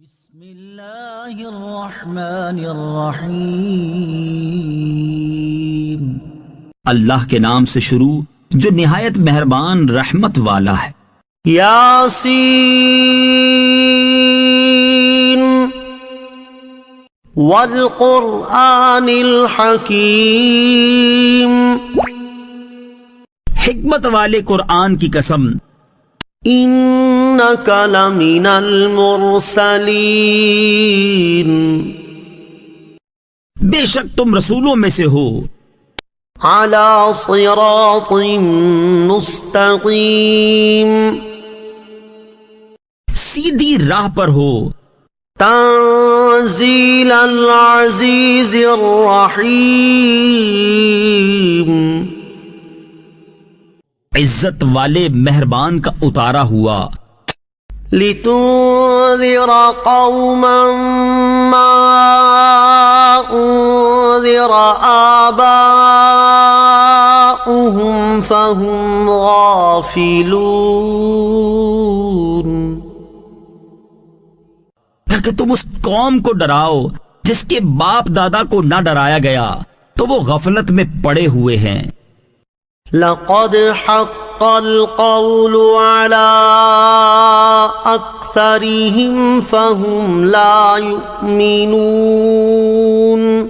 بسم اللہ الرحمن الرحیم۔ اللہ کے نام سے شروع جو نہایت مہربان رحمت والا ہے۔ یاسین والقرآن الحکیم۔ حکمت والے قرآن کی قسم، انک لمن المرسلین۔ بے شک تم رسولوں میں سے ہو، علی صراط مستقیم۔ سیدھی راہ پر ہو، تنزیل العزیز الرحیم۔ عزت والے مہربان کا اتارا ہوا، لتنذر قوما ما انذر آباؤهم فهم غافلون۔ تاکہ تم اس قوم کو ڈراؤ جس کے باپ دادا کو نہ ڈرایا گیا تو وہ غفلت میں پڑے ہوئے ہیں۔ لقد حق القول على أكثرهم فهم لا يؤمنون۔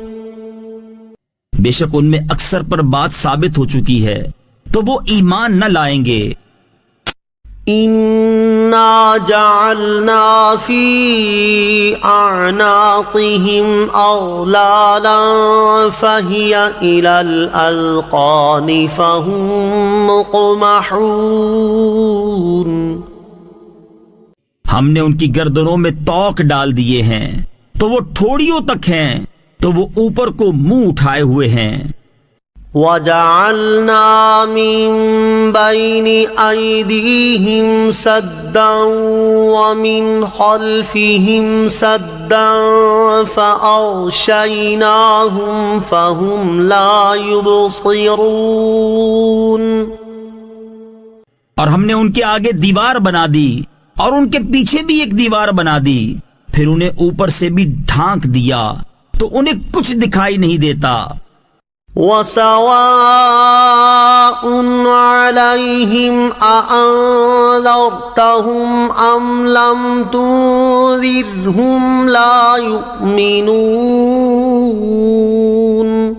بے شک ان میں اکثر پر بات ثابت ہو چکی ہے تو وہ ایمان نہ لائیں گے۔ إنا جعلنا في أعناقهم أغلالا فهي إلى الأذقان فهم مقمحون۔ ہم نے ان کی گردنوں میں توق ڈال دیے ہیں تو وہ ٹھوڑیوں تک ہیں تو وہ اوپر کو منہ اٹھائے ہوئے ہیں۔ وَجَعَلْنَا مِن بَيْنِ أَيْدِيهِمْ سَدًّا وَمِنْ خَلْفِهِمْ سَدًّا فَأَغْشَيْنَاهُمْ فَهُمْ لَا يُبْصِرُونَ۔ اور ہم نے ان کے آگے دیوار بنا دی اور ان کے پیچھے بھی ایک دیوار بنا دی، پھر انہیں اوپر سے بھی ڈھانک دیا تو انہیں کچھ دکھائی نہیں دیتا۔ وَسَوَاءٌ عَلَيْهِمْ أَأَنذَرْتَهُمْ أَمْ لَمْ تُنذِرْهُمْ لَا يُؤْمِنُونَ۔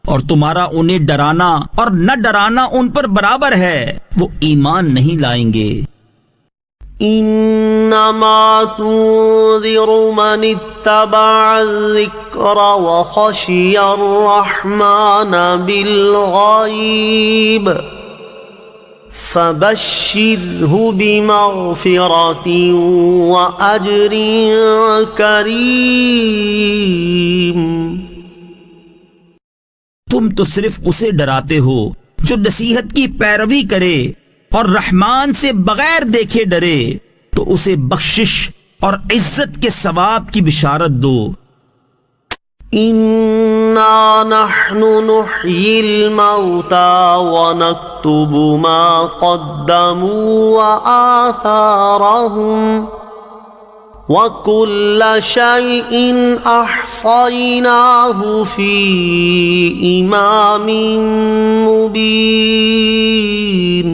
اور تمہارا انہیں ڈرانا اور نہ ڈرانا ان پر برابر ہے، وہ ایمان نہیں لائیں گے۔ انما تنذر من اتبع الذکر وخشی الرحمن بالغیب فبشرہ بمغفرۃ واجر کریم۔ تم تو صرف اسے ڈراتے ہو جو نصیحت کی پیروی کرے اور رحمان سے بغیر دیکھے ڈرے، تو اسے بخشش اور عزت کے ثواب کی بشارت دو۔ انا نحن نحیی الموتى ونکتب ما قدموا وآثارهم وكل شيء احصيناه في امام مبين۔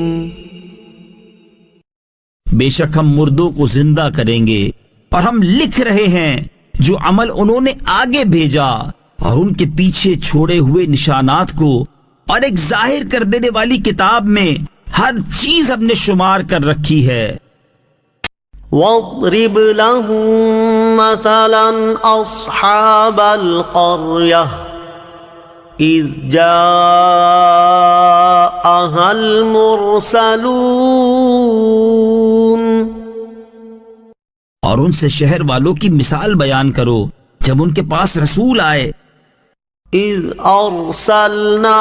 بے شک ہم مردوں کو زندہ کریں گے اور ہم لکھ رہے ہیں جو عمل انہوں نے آگے بھیجا اور ان کے پیچھے چھوڑے ہوئے نشانات کو، اور ایک ظاہر کر دینے والی کتاب میں ہر چیز ہم نے شمار کر رکھی ہے۔ واضرب لهم مثلا اصحاب القرية اذ جاءها المرسلون۔ اور ان سے شہر والوں کی مثال بیان کرو جب ان کے پاس رسول آئے۔ اذ ارسلنا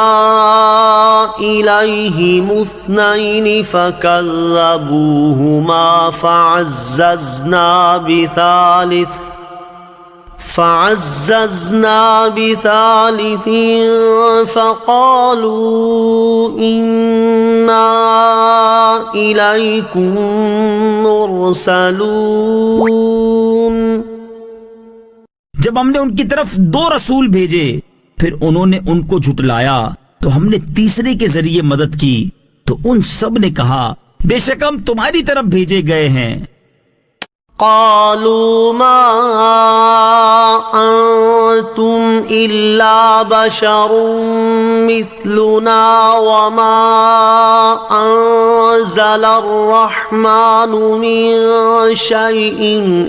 الیہم اثنین فکذبوہما فعززنا بثالث فعززنا بثالث فقالوا إنا إليكم مرسلون. جب ہم نے ان کی طرف 2 رسول بھیجے پھر انہوں نے ان کو جھٹلایا تو ہم نے تیسرے کے ذریعے مدد کی تو ان سب نے کہا بے شک ہم تمہاری طرف بھیجے گئے ہیں. قالوا ما أنتم إلا بشر مثلنا وما أنزل الرحمن من شيء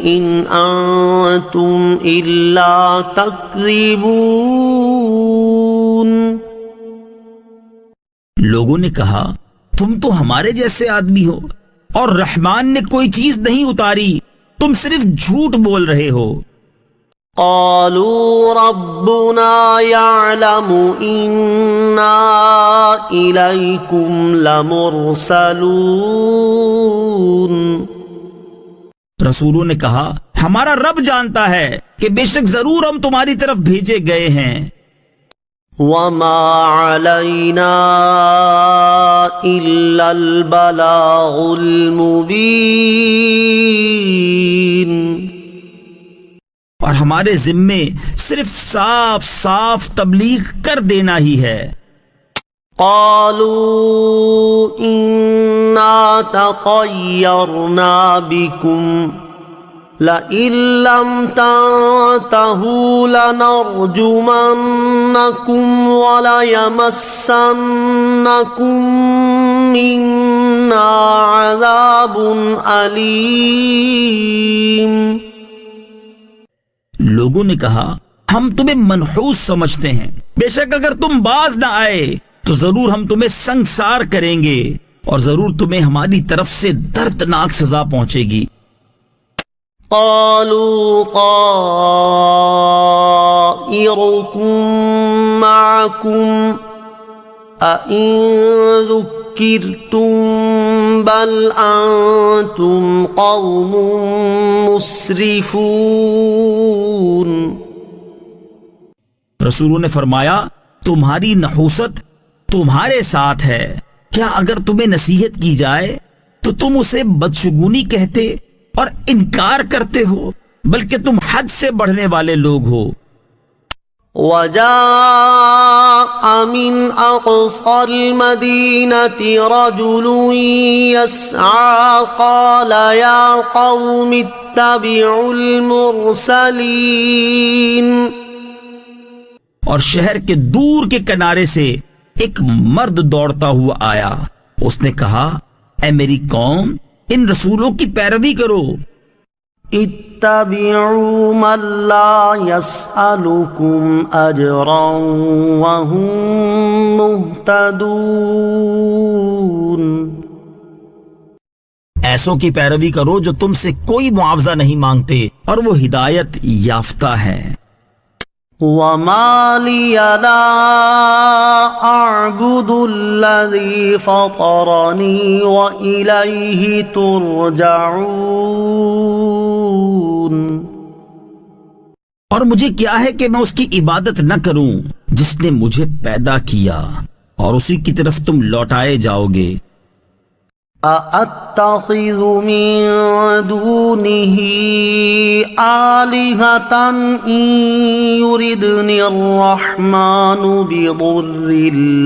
إن أنتم إلا تكذبون. لوگوں نے کہا تم تو ہمارے جیسے آدمی ہو اور رحمان نے کوئی چیز نہیں اتاری، تم صرف جھوٹ بول رہے ہو. قالوا ربنا يعلم إنا إليكم لمرسلون. رسولوں نے کہا ہمارا رب جانتا ہے کہ بے شک ضرور ہم تمہاری طرف بھیجے گئے ہیں. وما علينا إلا البلاغ المبين. اور ہمارے ذمے صرف صاف صاف تبلیغ کر دینا ہی ہے. قالوا إنا تطيرنا بكم لئن لم تنتهوا لنرجمنكم وليمسنكم منا عذاب أليم. لوگوں نے کہا ہم تمہیں منحوس سمجھتے ہیں، بے شک اگر تم باز نہ آئے تو ضرور ہم تمہیں سنگسار کریں گے اور ضرور تمہیں ہماری طرف سے دردناک سزا پہنچے گی. قالوا طائركم معكم أئن ذكرتم بل أنتم قوم مسرفون. رسولوں نے فرمایا تمہاری نحوست تمہارے ساتھ ہے، کیا اگر تمہیں نصیحت کی جائے تو تم اسے بدشگونی کہتے اور انکار کرتے ہو، بلکہ تم حد سے بڑھنے والے لوگ ہو. وجاء من أقصى المدينة رجل يسعى قال يا قوم اتبعوا المرسلين. اور شہر کے دور کے کنارے سے ایک مرد دوڑتا ہوا آیا، اس نے کہا اے میری قوم ان رسولوں کی پیروی کرو. اتبعوا من لا يسألكم أجرا وهم مهتدون. ایسوں کی پیروی کرو جو تم سے کوئی معاوضہ نہیں مانگتے اور وہ ہدایت یافتہ ہے. وما لي لا أعبد الذي فطرني وإليه ترجعون. اور مجھے کیا ہے کہ میں اس کی عبادت نہ کروں جس نے مجھے پیدا کیا اور اسی کی طرف تم لوٹائے جاؤ گے. أَأَتَّخِذُ مِن دُونِهِ آلِهَةً إِن يُرِدْنِ الرَّحْمَنُ بِضُرٍّ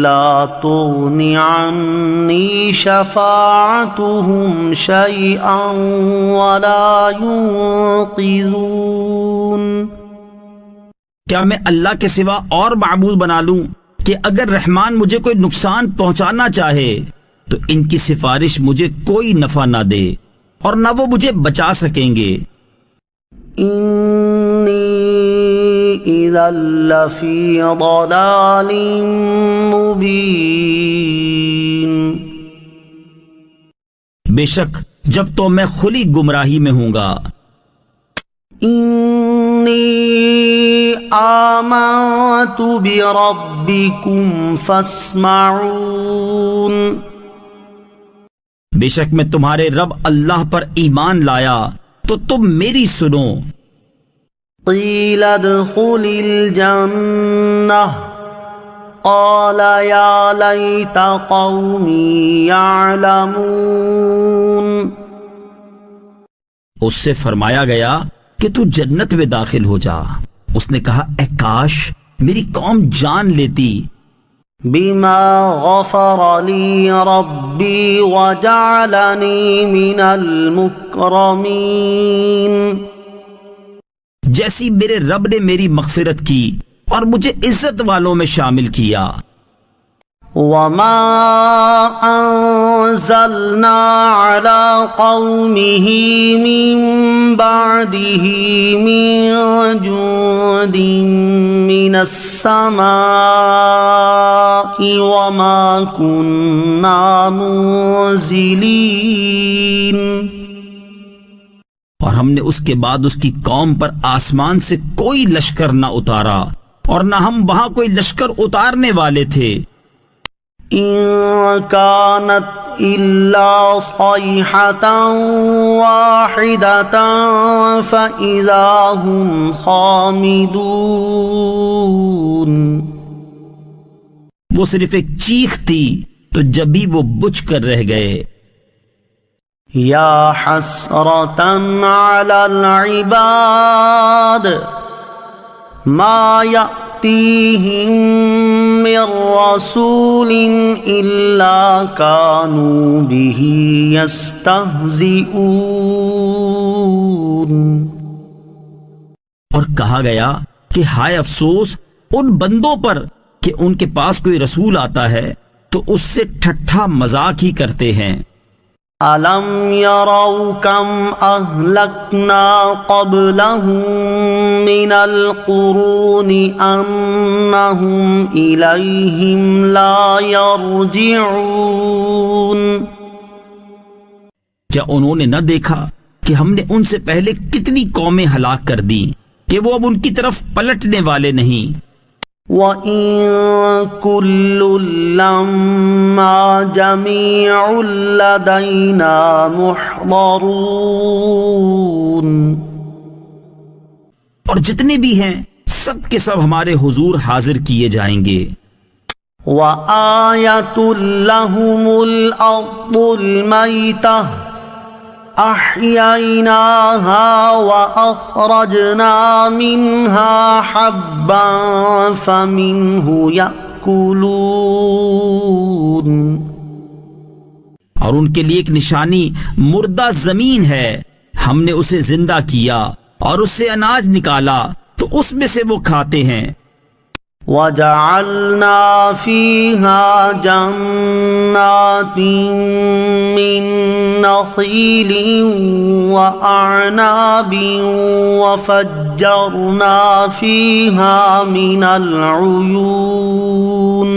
لَّا تُغْنِ عَنِّي شَفَاعَتُهُمْ شَيْئًا وَلَا يُنقِذُونَ. کیا میں اللہ کے سوا اور معبود بنا لوں کہ اگر رحمان مجھے کوئی نقصان پہنچانا چاہے تو ان کی سفارش مجھے کوئی نفع نہ دے اور نہ وہ مجھے بچا سکیں گے. انی اذا لفی ضلال مبین. بے شک جب تو میں کھلی گمراہی میں ہوں گا. انی آمنت بربکم فاسمعون. بے شک میں تمہارے رب اللہ پر ایمان لایا تو تم میری سنو. قیل ادخل الجنہ قال یا لیت قومی یعلمون، اس سے فرمایا گیا کہ تو جنت میں داخل ہو جا۔ اس نے کہا اے کاش میری قوم جان لیتی۔ بما غفر لی ربی وجعلنی من المکرمین، جیسی میرے رب نے میری مغفرت کی اور مجھے عزت والوں میں شامل کیا۔ وما انزلنا على قومه من بعده من جند من السماء وما كنا منزلين، اور ہم نے اس کے بعد اس کی قوم پر آسمان سے کوئی لشکر نہ اتارا اور نہ ہم وہاں کوئی لشکر اتارنے والے تھے۔ إن كانت إلا صيحة واحدة فإذا هم خامدون، وہ صرف ایک چیخ تھی تو جبھی وہ بجھ کر رہ گئے۔ یا حسرة على العباد ما يأتيهم من رسول إلا كانوا به يستهزئون، اور کہا گیا کہ ہائے افسوس ان بندوں پر کہ ان کے پاس کوئی رسول آتا ہے تو اس سے ٹھٹھا مذاق ہی کرتے ہیں۔ أَلَمْ يَرَوْا كَمْ أَهْلَكْنَا قَبْلَهُمْ مِنَ الْقُرُونِ أَنَّهُمْ إِلَيْهِمْ لَا يَرْجِعُونَ، کیا انہوں نے نہ دیکھا کہ ہم نے ان سے پہلے کتنی قومیں ہلاک کر دی کہ وہ اب ان کی طرف پلٹنے والے نہیں۔ وَإِن كُلٌّ لَّمَّا جَمِيعٌ لَّدَيْنَا مُحْضَرُونَ، اور جتنے بھی ہیں سب کے سب ہمارے حضور حاضر کیے جائیں گے۔ وَآيَةٌ لَّهُمُ الْأَرْضُ الْمَيْتَةُ أَحْيَيْنَاهَا وَأَخْرَجْنَا مِنْهَا حَبًّا فَمِنْهُ يَأْكُلُونَ، اور ان کے لیے ایک نشانی مردہ زمین ہے، ہم نے اسے زندہ کیا اور اس سے اناج نکالا تو اس میں سے وہ کھاتے ہیں۔ وَجَعَلْنَا فِيهَا جَنَّاتٍ مِّن نَّخِيلٍ وَأَعْنَابٍ وَفَجَّرْنَا فِيهَا مِنَ الْعُيُونِ،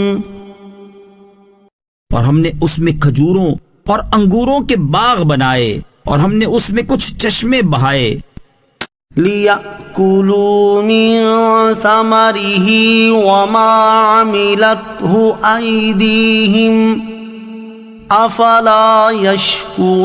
اور ہم نے اس میں کھجوروں اور انگوروں کے باغ بنائے اور ہم نے اس میں کچھ چشمے بہائے۔ لِيَأْكُلُوا مِن ثَمَرِهِ وَمَا عَمِلَتْهُ أَيْدِيهِمْ أَفَلَا يَشْكُرُونَ،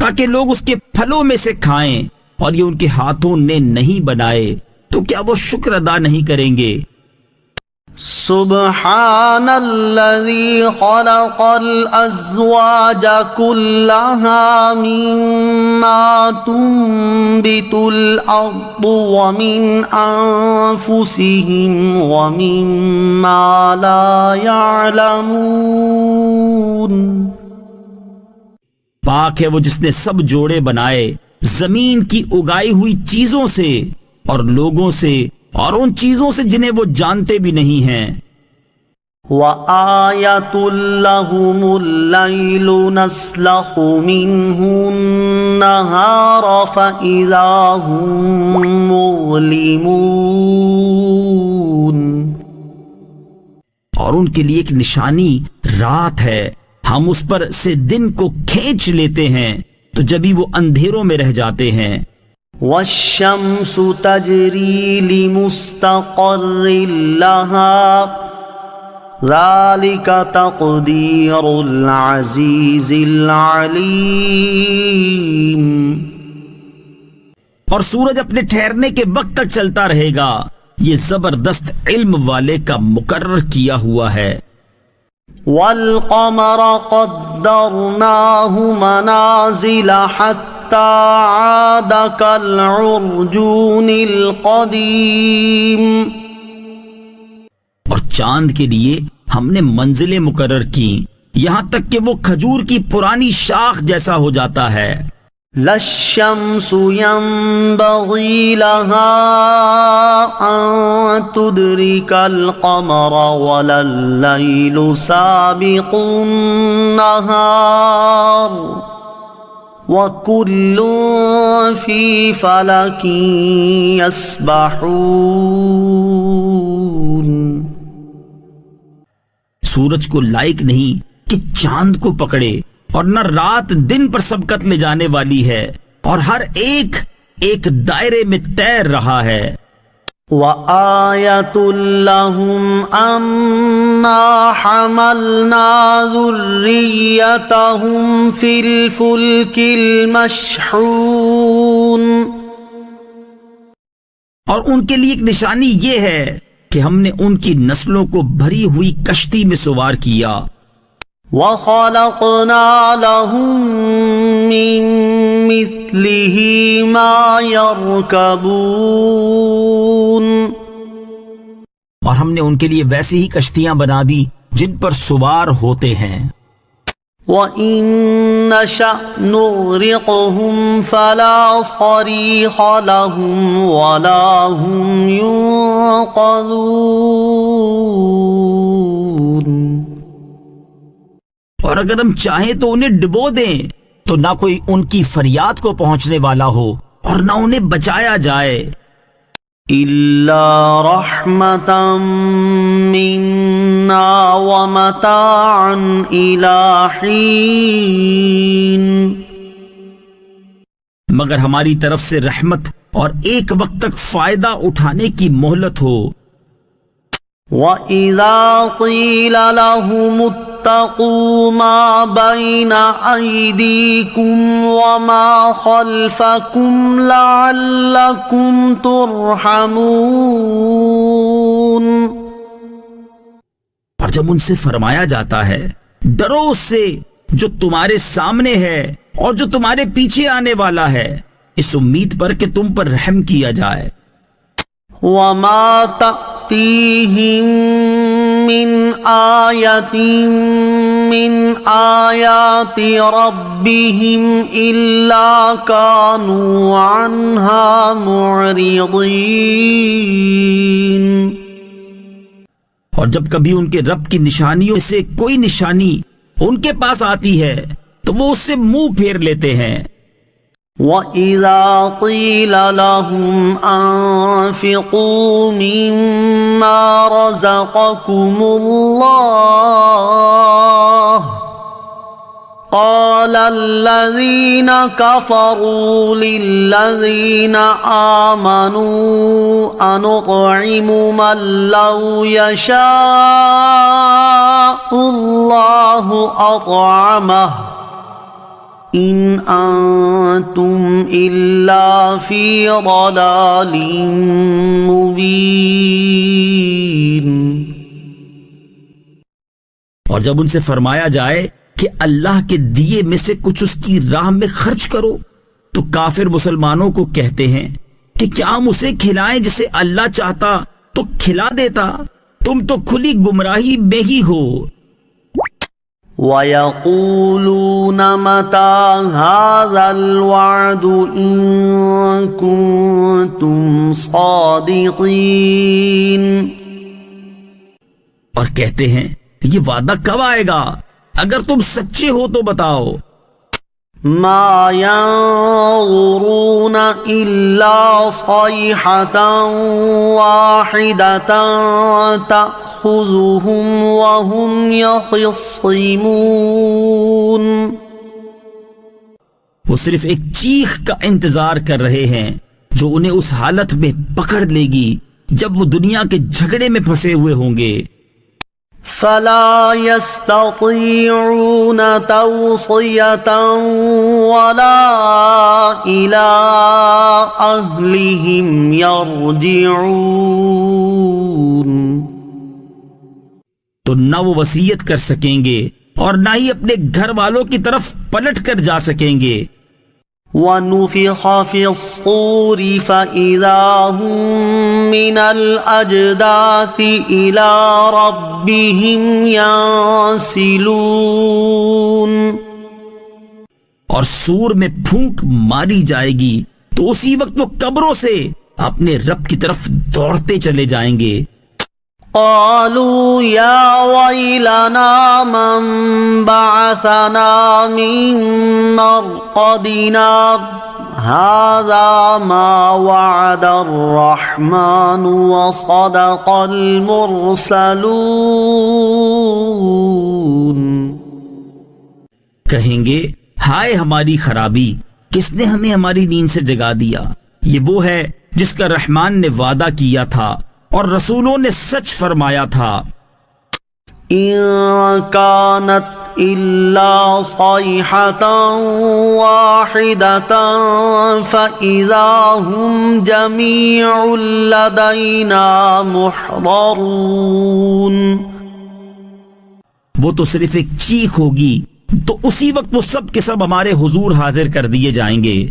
تاکہ لوگ اس کے پھلوں میں سے کھائیں، اور یہ ان کے ہاتھوں نے نہیں بنائے تو کیا وہ شکر ادا نہیں کریں گے؟ سبحان الذي خلق الأزواج كلها مما تنبت الأرض ومن أنفسهم ومما لا يعلمون، پاک ہے وہ جس نے سب جوڑے بنائے زمین کی اگائی ہوئی چیزوں سے اور لوگوں سے اور ان چیزوں سے جنہیں وہ جانتے بھی نہیں ہیں۔ وَآيَةٌ لَّهُمُ اللَّيْلُ نَسْلَخُ مِنْهُ النَّهَارَ فَإِذَا هُم مُّظْلِمُونَ، اور ان کے لیے ایک نشانی رات ہے، ہم اس پر سے دن کو کھینچ لیتے ہیں تو جبھی وہ اندھیروں میں رہ جاتے ہیں۔ وَالشَّمْسُ تَجْرِي لِمُسْتَقَرٍّ لَّهَا ذَلِكَ تَقْدِيرُ الْعَزِيزِ الْعَلِيمِ، اور سورج اپنے ٹھہرنے کے وقت تک چلتا رہے گا. یہ زبردست علم والے کا مقرر کیا ہوا ہے. والقمر قدرناه منازل حتى عاد كالعرجون القديم. اور چاند کے لیے ہم نے منزلیں مقرر کی یہاں تک کہ وہ کھجور کی پرانی شاخ جیسا ہو جاتا ہے. لا الشمس ينبغي لها أن تدرك القمر ولا الليل سابق النهار وكل في فلك يسبحون. سورج کو لائق نہیں کہ چاند کو پکڑے اور نہ رات دن پر سبقت لے جانے والی ہے اور ہر ایک ایک دائرے میں تیر رہا ہے. وآية لهم أنا حملنا ذريتهم في الفلك المشحون. اور ان کے لیے ایک نشانی یہ ہے کہ ہم نے ان کی نسلوں کو بھری ہوئی کشتی میں سوار کیا. وَخَلَقْنَا لَهُم مِّن مِّثْلِهِ مَا يَرْكَبُونَ. اور ہم نے ان کے لیے ویسی ہی کشتیاں بنا دی جن پر سوار ہوتے ہیں. وَإِن نَّشَأْ نُغْرِقْهُمْ فَلَا صَرِيخَ لَهُمْ وَلَا هُمْ يُنقَذُونَ. اور اگر ہم چاہیں تو انہیں ڈبو دیں تو نہ کوئی ان کی فریاد کو پہنچنے والا ہو اور نہ انہیں بچایا جائے. إِلَّا رَحْمَةً مِّنَّا وَمَتَاعًا إِلَىٰ حِينٍ. مگر ہماری طرف سے رحمت اور ایک وقت تک فائدہ اٹھانے کی مہلت ہو. وَإِذَا قِيلَ لَهُمُ اتَّقُوا مَا بَيْنَ أَيْدِيكُمْ وَمَا خَلْفَكُمْ لَعَلَّكُمْ تُرْحَمُونَ. اور جب ان سے فرمایا جاتا ہے ڈرو اس سے جو تمہارے سامنے ہے اور جو تمہارے پیچھے آنے والا ہے اس امید پر کہ تم پر رحم کیا جائے. وَمَا تَأْتِيهِم مِّنْ آيَةٍ مِّنْ آيَاتِ رَبِّهِمْ إِلَّا كَانُوا عَنْهَا مُعْرِضِينَ. اور جب کبھی ان کے رب کی نشانیوں سے کوئی نشانی ان کے پاس آتی ہے تو وہ اس سے منہ پھیر لیتے ہیں. وَإِذَا قِيلَ لَهُمْ أَنفِقُوا مِمَّا رَزَقَكُمُ اللَّهُ قَالَ الَّذِينَ كَفَرُوا لِلَّذِينَ آمَنُوا أَنُطْعِمُ مَن لَّوْ يَشَاءُ اللَّهُ أَطْعَمَهُ إِنْ أَنْتُمْ إِلَّا فِي ضَلَالٍ مُبِينٍ. اور جب ان سے فرمایا جائے کہ اللہ کے دیے میں سے کچھ اس کی راہ میں خرچ کرو تو کافر مسلمانوں کو کہتے ہیں کہ کیا ہم اسے کھلائیں جسے اللہ چاہتا تو کھلا دیتا. تم تو کھلی گمراہی میں ہی ہو. وَيَقُولُونَ مَتَى هَذَا الْوَعْدُ إِن كُنتُمْ صَادِقِينَ. اور کہتے ہیں یہ وعدہ کب آئے گا اگر تم سچے ہو تو بتاؤ. مَا يَنظُرُونَ إِلَّا صَيْحَةً وَاحِدَةً تَأْخُذُهُمْ وَهُمْ يَخِصِّمُونَ. وہ صرف ایک چیخ کا انتظار کر رہے ہیں جو انہیں اس حالت میں پکڑ لے گی جب وہ دنیا کے جھگڑے میں پھنسے ہوئے ہوں گے. فلا يستطيعون توصية ولا إلى أهلهم يرجعون. تو نہ وہ وصیت کر سکیں گے اور نہ ہی اپنے گھر والوں کی طرف پلٹ کر جا سکیں گے. ونفخ في الصور فإذا هم من الأجداث إلى ربهم ينسلون. اور سور میں پھونک ماری جائے گی تو اسی وقت وہ قبروں سے اپنے رب کی طرف دوڑتے چلے جائیں گے. قالوا يا ويلنا من بعثنا من مرقدنا هذا ما وعد الرحمن وصدق المرسلون. کہیں گے ہائے ہماری خرابی، کس نے ہمیں ہماری نیند سے جگا دیا؟ یہ وہ ہے جس کا رحمان نے وعدہ کیا تھا اور رسولوں نے سچ فرمایا تھا. إن كانت إلا صيحة واحدة فإذا هم جميع لدينا محضرون. وہ تو صرف ایک چیخ ہوگی تو اسی وقت وہ سب کے سب ہمارے حضور حاضر کر دیے جائیں گے.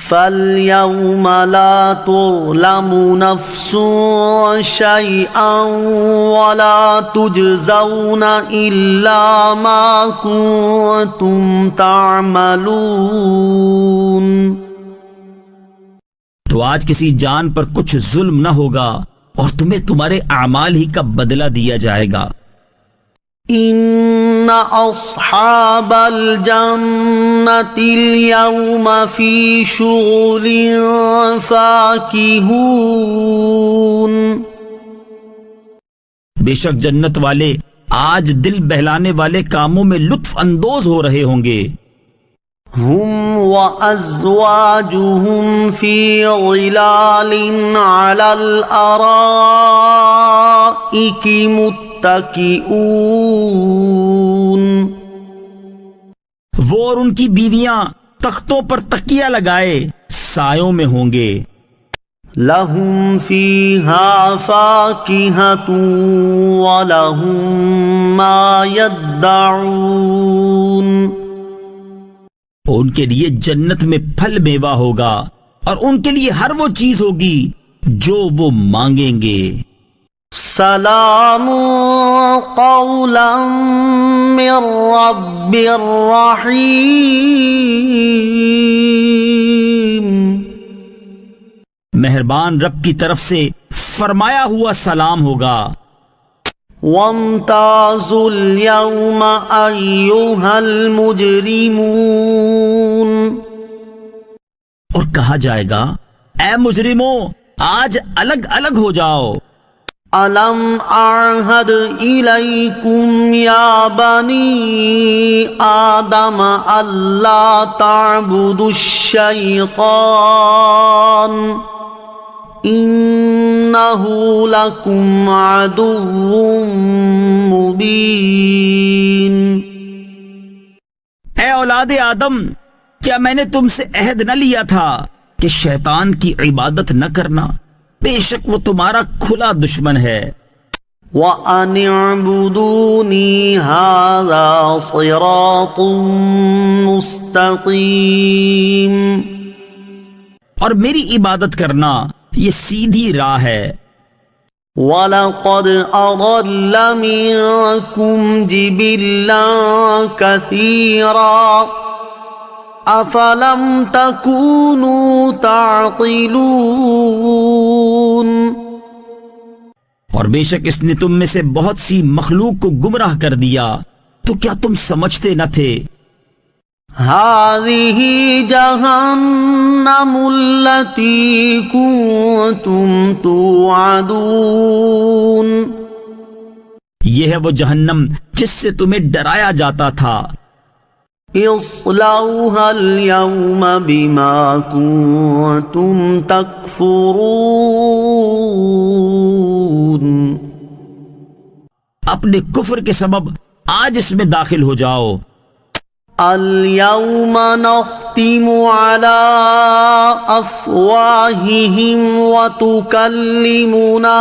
فَالْيَوْمَ لَا تُظْلَمُ نَفْسٌ شَيْئًا وَلَا تُجْزَوْنَ إِلَّا مَا كُنتُمْ تَعْمَلُونَ. تو آج کسی جان پر کچھ ظلم نہ ہوگا اور تمہیں تمہارے اعمال ہی کا بدلہ دیا جائے گا. إن أصحاب الجنة اليوم في شغل فاكهون. بے شک جنت والے آج دل بہلانے والے کاموں میں لطف اندوز ہو رہے ہوں گے. هم وأزواجهم في ظلال على الأرائك متكئون. وہ اور ان کی بیویاں تختوں پر تکیہ لگائے سایوں میں ہوں گے. لهم فيها فاكهة ولهم ما يدعون. ان کے لیے جنت میں پھل میوہ ہوگا اور ان کے لیے ہر وہ چیز ہوگی جو وہ مانگیں گے. سلام قولا من رب الرحیم. مہربان رب کی طرف سے فرمایا ہوا سلام ہوگا. وامتازوا اليوم أيها المجرمون. اور کہا جائے گا اے مجرموں آج الگ الگ ہو جاؤ. ألم أعهد إليكم يا بني آدم ألا تعبدوا الشيطان إنه لكم عدو مبين. اے اولاد آدم، کیا میں نے تم سے عہد نہ لیا تھا کہ شیطان کی عبادت نہ کرنا؟ بے شک وہ تمہارا کھلا دشمن ہے. وَأَنِ اعْبُدُونِي هَذَا صِرَاطٌ مُسْتَقِيمٌ. اور میری عبادت کرنا یہ سیدھی راہ ہے. وَلَقَدْ أَضَلَّ مِنكُمْ جِبِلًّا كَثِيرًا أَفَلَمْ تَكُونُوا تَعْقِلُونَ. اور بے شک اس نے تم میں سے بہت سی مخلوق کو گمراہ کر دیا، تو کیا تم سمجھتے نہ تھے؟ هذه جهنم التي كنتم توعدون. یہ ہے وہ جہنم جس سے تمہیں ڈرایا جاتا تھا. اصلوها اليوم بما كنتم تكفرون. اپنے کفر کے سبب آج اس میں داخل ہو جاؤ۔ اليوم نختم على أفواههم وتكلمنا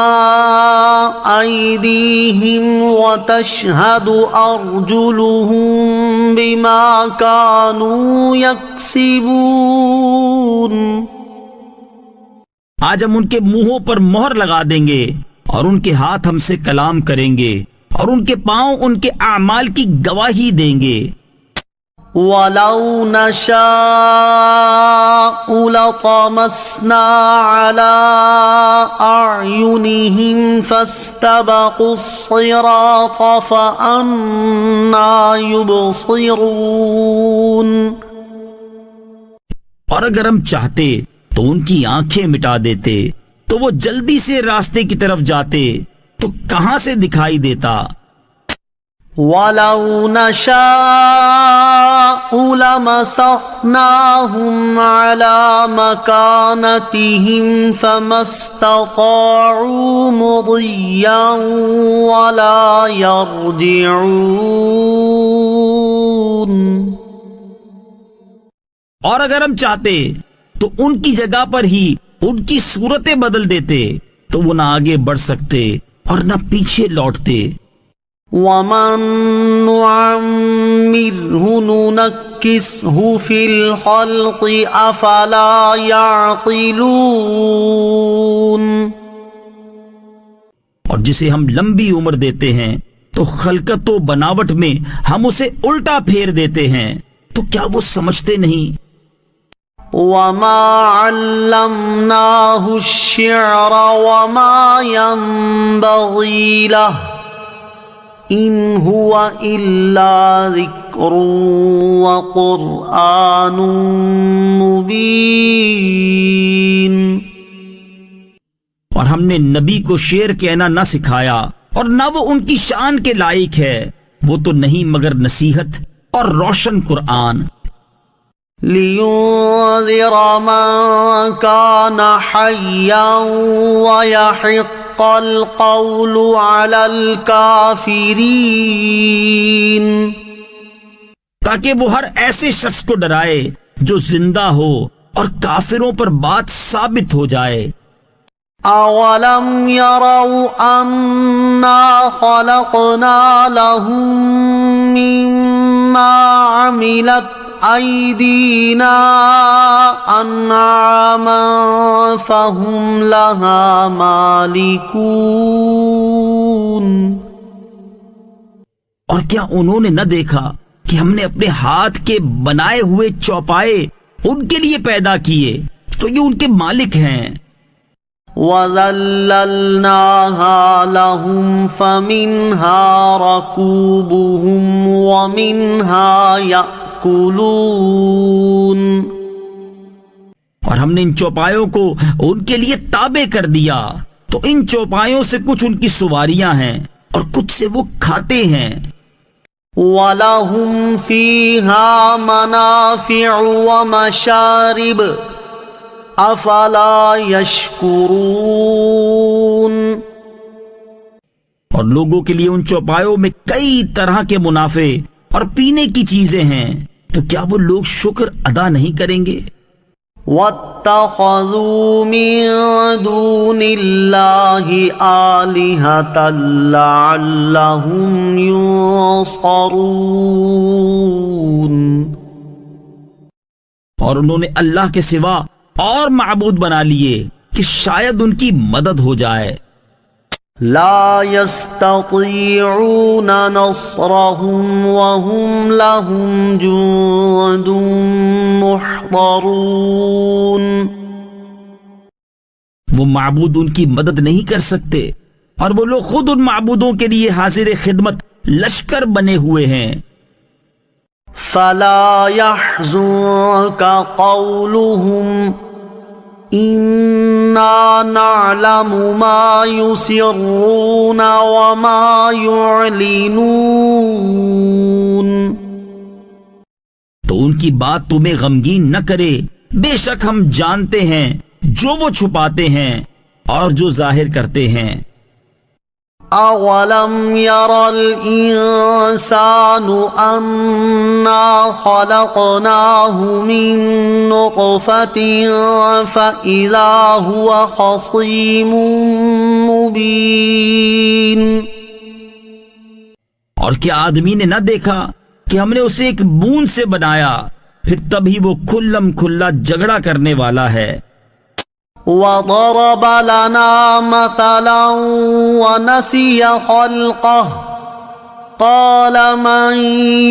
أيديهم وتشهد أرجلهم بما كانوا يكسبون۔ آج ہم ان کے منہوں پر مہر لگا دیں گے اور ان کے ہاتھ ہم سے کلام کریں گے اور ان کے پاؤں ان کے اعمال کی گواہی دیں گے۔ وَلَوْ نَشَاءُ لَطَمَسْنَا عَلَىٰ أَعْيُنِهِمْ فَاسْتَبَقُوا الصِّرَاطَ فَأَنَّىٰ يُبْصِرُونَ۔ اور اگر ہم چاہتے تو ان کی آنکھیں مٹا دیتے تو وہ جلدی سے راستے کی طرف جاتے تو کہاں سے دکھائی دیتا۔ وَلَوْ نَشَاءُ لَمَسَخْنَاهُمْ عَلَىٰ مَكَانَتِهِمْ فَمَا اسْتَطَاعُوا مُضِيًّا وَلَا يَرْجِعُونَ۔ اور اگر ہم چاہتے تو ان کی جگہ پر ہی ان کی صورتیں بدل دیتے تو وہ نہ آگے بڑھ سکتے اور نہ پیچھے لوٹتے۔ وَمَن نُعَمِّرْهُ نُنَكِّسْهُ فِي الْخَلْقِ أَفَلَا يَعْقِلُونَ۔ اور جسے ہم لمبی عمر دیتے ہیں تو خلقت و بناوٹ میں ہم اسے الٹا پھیر دیتے ہیں تو کیا وہ سمجھتے نہیں؟ وَمَا عَلَّمْنَاهُ الشِّعْرَ وَمَا يَنبَغِي لَهُ إِنْ هُوَ إِلَّا ذِكْرٌ وَقُرْآنٌ مُبِينٌ۔ اور ہم نے نبی کو شعر کہنا نہ سکھایا اور نہ وہ ان کی شان کے لائق ہے، وہ تو نہیں مگر نصیحت اور روشن قرآن۔ لِيُنذِرَ مَن كَانَ حَيًّا وَيَحِقَّ الْقَوْلُ عَلَى الْكَافِرِينَ۔ تاکہ وہ ہر ایسے شخص کو ڈرائے جو زندہ ہو اور کافروں پر بات ثابت ہو جائے۔ أَوَلَمْ يَرَوْا أَنَّا خَلَقْنَا لَهُم مِّمَّا عَمِلَتْ أَيْدِينَا أَنْعَامًا فَهُمْ لَهَا مَالِكُونَ۔ اور کیا انہوں نے نہ دیکھا کہ ہم نے اپنے ہاتھ کے بنائے ہوئے چوپائے ان کے لیے پیدا کیے تو یہ ان کے مالک ہیں۔ وَذَلَّلْنَاهَا لَهُمْ فَمِنْهَا رَكُوبُهُمْ وَمِنْهَا يَأْكُلُونَ۔ اور ہم نے ان چوپایوں کو ان کے لیے تابع کر دیا تو ان چوپایوں سے کچھ ان کی سواریاں ہیں اور کچھ سے وہ کھاتے ہیں۔ وَلَهُمْ فِيهَا مَنَافِعُ وَمَشَارِبُ أَفَلَا يَشْكُرُونَ۔ اور لوگوں کے لیے ان چوپایوں میں کئی طرح کے منافع اور پینے کی چیزیں ہیں تو کیا وہ لوگ شکر ادا نہیں کریں گے؟ وَاتَّخَذُوا مِن دُونِ اللَّهِ آلِهَةً لَعَلَّهُمْ يُنصَرُونَ۔ اور انہوں نے اللہ کے سوا اور معبود بنا لیے کہ شاید ان کی مدد ہو جائے۔ لا يستطيعون نصرهم وهم لهم جند محضرون۔ وہ معبود ان کی مدد نہیں کر سکتے اور وہ لوگ خود ان معبودوں کے لیے حاضر خدمت لشکر بنے ہوئے ہیں۔ فلا يحزنك قولهم إنا نعلم ما يسرون وما يعلنون۔ تو ان کی بات تمہیں غمگین نہ کرے، بے شک ہم جانتے ہیں جو وہ چھپاتے ہیں اور جو ظاہر کرتے ہیں۔ أولم ير الإنسان أنا خلقناه من نطفة فإذا هو خصيم مبين۔ اور کیا آدمی نے نہ دیکھا کہ ہم نے اسے ایک بوند سے بنایا، پھر تب ہی وہ کھلم کھلا جھگڑا کرنے والا ہے۔ وضرب لنا مثلا ونسي خلقه قال من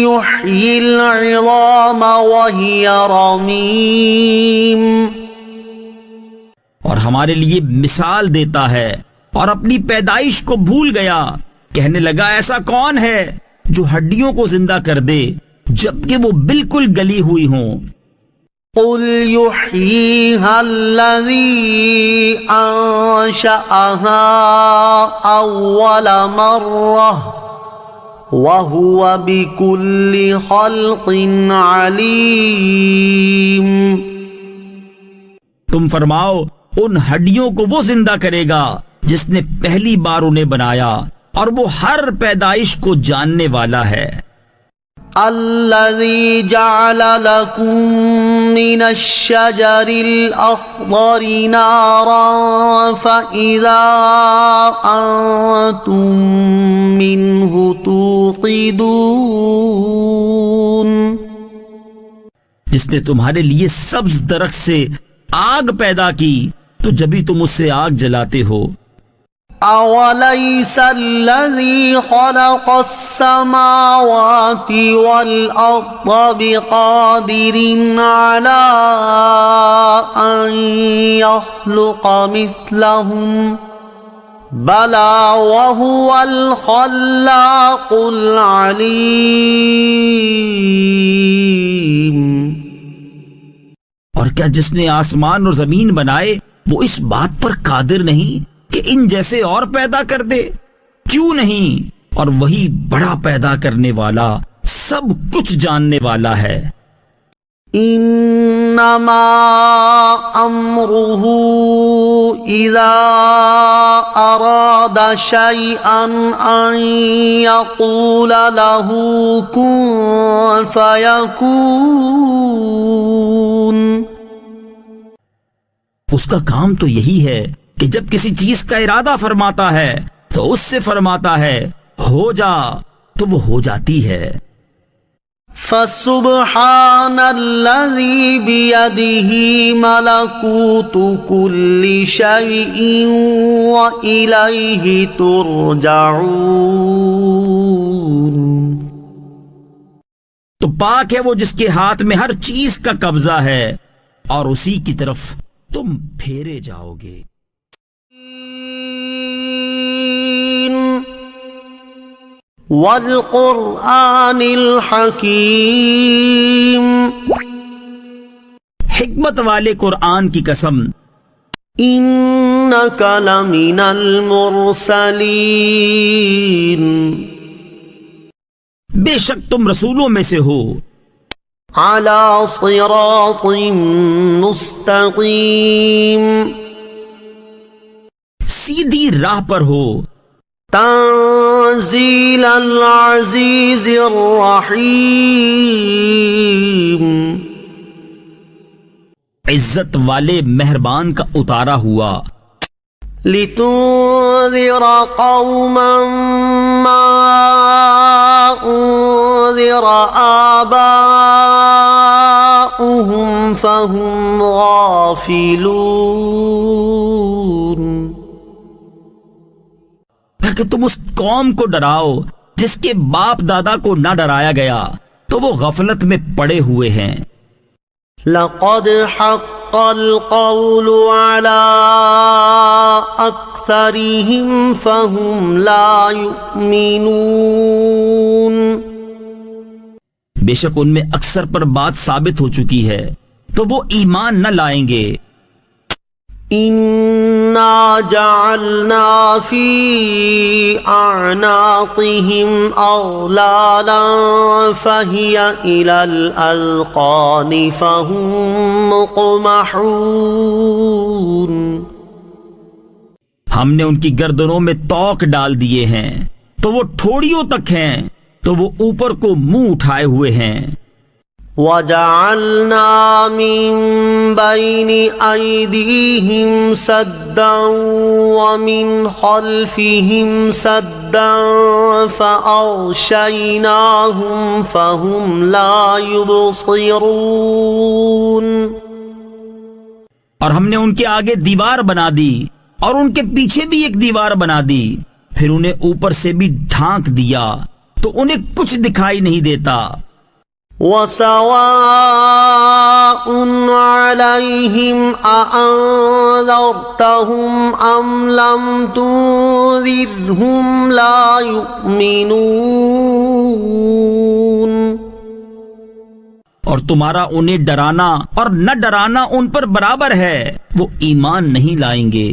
يحيي العظام وهي رميم۔ اور ہمارے لیے مثال دیتا ہے اور اپنی پیدائش کو بھول گیا، کہنے لگا ایسا کون ہے جو ہڈیوں کو زندہ کر دے جبکہ وہ بالکل گلی ہوئی ہوں۔ قل يحييها الذي أنشأها أول مرة وهو بكل خلق عليم۔ تم فرماؤ ان ہڈیوں کو وہ زندہ کرے گا جس نے پہلی بار انہیں بنایا، اور وہ ہر پیدائش کو جاننے والا ہے۔ الذي جعل لكم من الشجر الأخضر نارا فإذا أنتم منه توقدون۔ جس نے تمہارے لیے سبز درخت سے آگ پیدا کی تو جبھی تم اس سے آگ جلاتے ہو۔ أوليس الذي خلق السماوات والأرض بقادر على أن يخلق مثلهم بلى وهو الخلاق العليم۔ اور کیا جس نے آسمان اور زمین بنائے وہ اس بات پر قادر نہیں کہ ان جیسے اور پیدا کر دے؟ کیوں نہیں، اور وہی بڑا پیدا کرنے والا، سب کچھ جاننے والا ہے۔ انما امره اذا اراد شيئا ان يقول له كن فيكون۔ اس کا کام تو یہی ہے کہ جب کسی چیز کا ارادہ فرماتا ہے تو اس سے فرماتا ہے ہو جا، تو وہ ہو جاتی ہے۔ فسبحان الذي بيده ملكوت كل شيء وإليه ترجعون۔ تو پاک ہے وہ جس کے ہاتھ میں ہر چیز کا قبضہ ہے اور اسی کی طرف تم پھیرے جاؤ گے۔ والقرآن الحکیم، حکمت والے قرآن کی قسم، انک لمن المرسلین، بے شک تم رسولوں میں سے ہو، علی صراط مستقیم، سیدھی راہ پر ہو، تنزیل العزیز الرحیم، عزت والے مہربان کا اتارا ہوا، لتنذر قوما ما انذر آباؤهم فهم غافلون۔ تاکہ تم اس قوم کو ڈراؤ جس کے باپ دادا کو نہ ڈرایا گیا تو وہ غفلت میں پڑے ہوئے ہیں۔ لقد حق القول على اکثرهم فهم لا يؤمنون۔ بے شک ان میں اکثر پر بات ثابت ہو چکی ہے تو وہ ایمان نہ لائیں گے۔ انا جعلنا فی اعناقهم اغلالا فہی الی الاذقان فهم مقمحون۔ ہم نے ان کی گردنوں میں توق ڈال دیے ہیں تو وہ ٹھوڑیوں تک ہیں تو وہ اوپر کو منہ اٹھائے ہوئے ہیں. وَجَعَلْنَا مِن بَيْنِ أَيْدِيهِمْ سَدًّا وَمِنْ خَلْفِهِمْ سَدًّا فَأَغْشَيْنَاهُمْ فَهُمْ لَا يُبْصِرُونَ. اور ہم نے ان کے آگے دیوار بنا دی اور ان کے پیچھے بھی ایک دیوار بنا دی، پھر انہیں اوپر سے بھی ڈھانک دیا تو انہیں کچھ دکھائی نہیں دیتا. وَسَوَاءٌ عَلَيْهِمْ أَأَنذَرْتَهُمْ أَمْ لَمْ تُنذِرْهُمْ لَا يُؤْمِنُونَ. اور تمہارا انہیں ڈرانا اور نہ ڈرانا ان پر برابر ہے، وہ ایمان نہیں لائیں گے.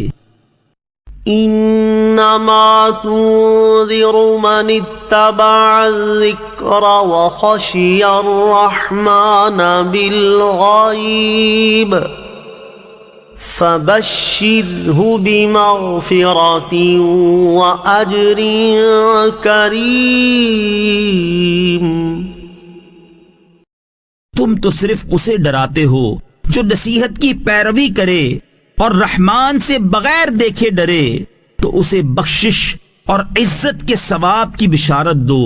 انما تنذر من اتبع الذکر وخشی الرحمن بالغیب فبشرہ بمغفرۃ واجر کریم. تم تو صرف اسے ڈراتے ہو جو نصیحت کی پیروی کرے اور رحمان سے بغیر دیکھے ڈرے، تو اسے بخشش اور عزت کے ثواب کی بشارت دو.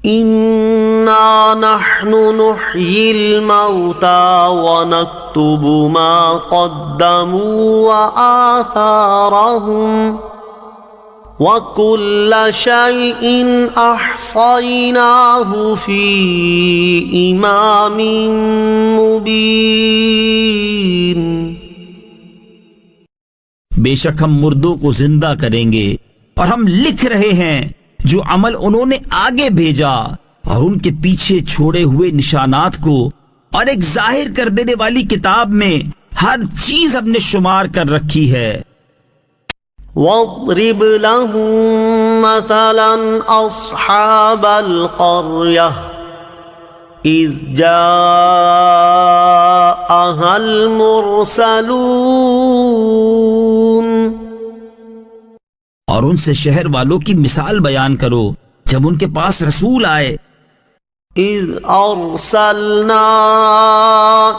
انا نحن نحیی الموتى ونکتب ما قدموا وآثارهم وَكُلَّ شَيْءٍ أَحْصَيْنَاهُ فِي إِمَامٍ مُبِينٍ. بے شک ہم مردوں کو زندہ کریں گے اور ہم لکھ رہے ہیں جو عمل انہوں نے آگے بھیجا، اور ان کے پیچھے چھوڑے ہوئے نشانات کو اور ایک ظاہر کر دینے والی کتاب میں ہر چیز ہم نے شمار کر رکھی ہے. وَاضْرِبْ لَهُم مَّثَلًا أَصْحَابَ الْقَرْيَةِ إِذْ جَاءَهَا الْمُرْسَلُونَ. اور ان سے شہر والوں کی مثال بیان کرو جب ان کے پاس رسول آئے. إِذْ أَرْسَلْنَا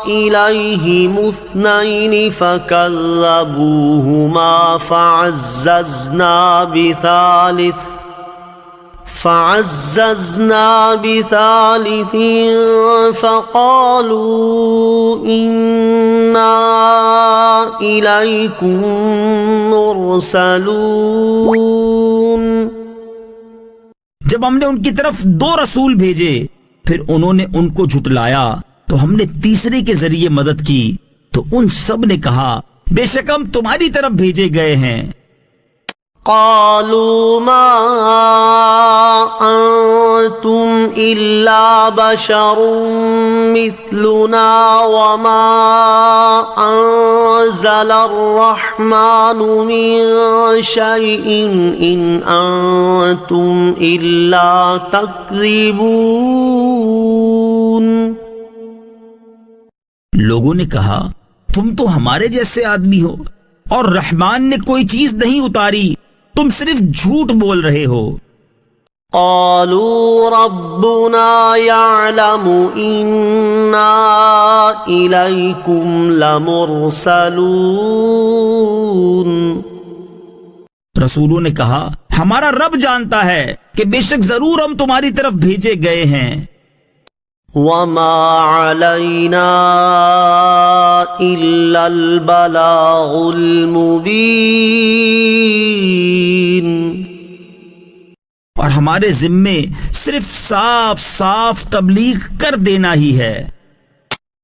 إِلَيْهِمُ اثْنَيْنِ فَكَذَّبُوهُمَا فَعَزَّزْنَا بِثَالِثٍ فَقَالُوا إِنَّا إِلَيْكُمْ مُرْسَلُونَ. جب ہم نے ان کی طرف 2 رسول بھیجے پھر انہوں نے ان کو جھٹلایا تو ہم نے تیسرے کے ذریعے مدد کی، تو ان سب نے کہا بے شک ہم تمہاری طرف بھیجے گئے ہیں. قالوا ما انتم الا بشر مثلنا وما انزل الرحمن من شيء ان انتم الا تكذبون. لوگوں نے کہا تم تو ہمارے جیسے آدمی ہو اور رحمان نے کوئی چیز نہیں اتاری، تم صرف جھوٹ بول رہے ہو. قالوا ربنا يعلم إنا إليكم لمرسلون. رسولوں نے کہا ہمارا رب جانتا ہے کہ بے شک ضرور ہم تمہاری طرف بھیجے گئے ہیں. وما علينا إلا البلاغ المبين. اور ہمارے ذمے صرف صاف صاف تبلیغ کر دینا ہی ہے.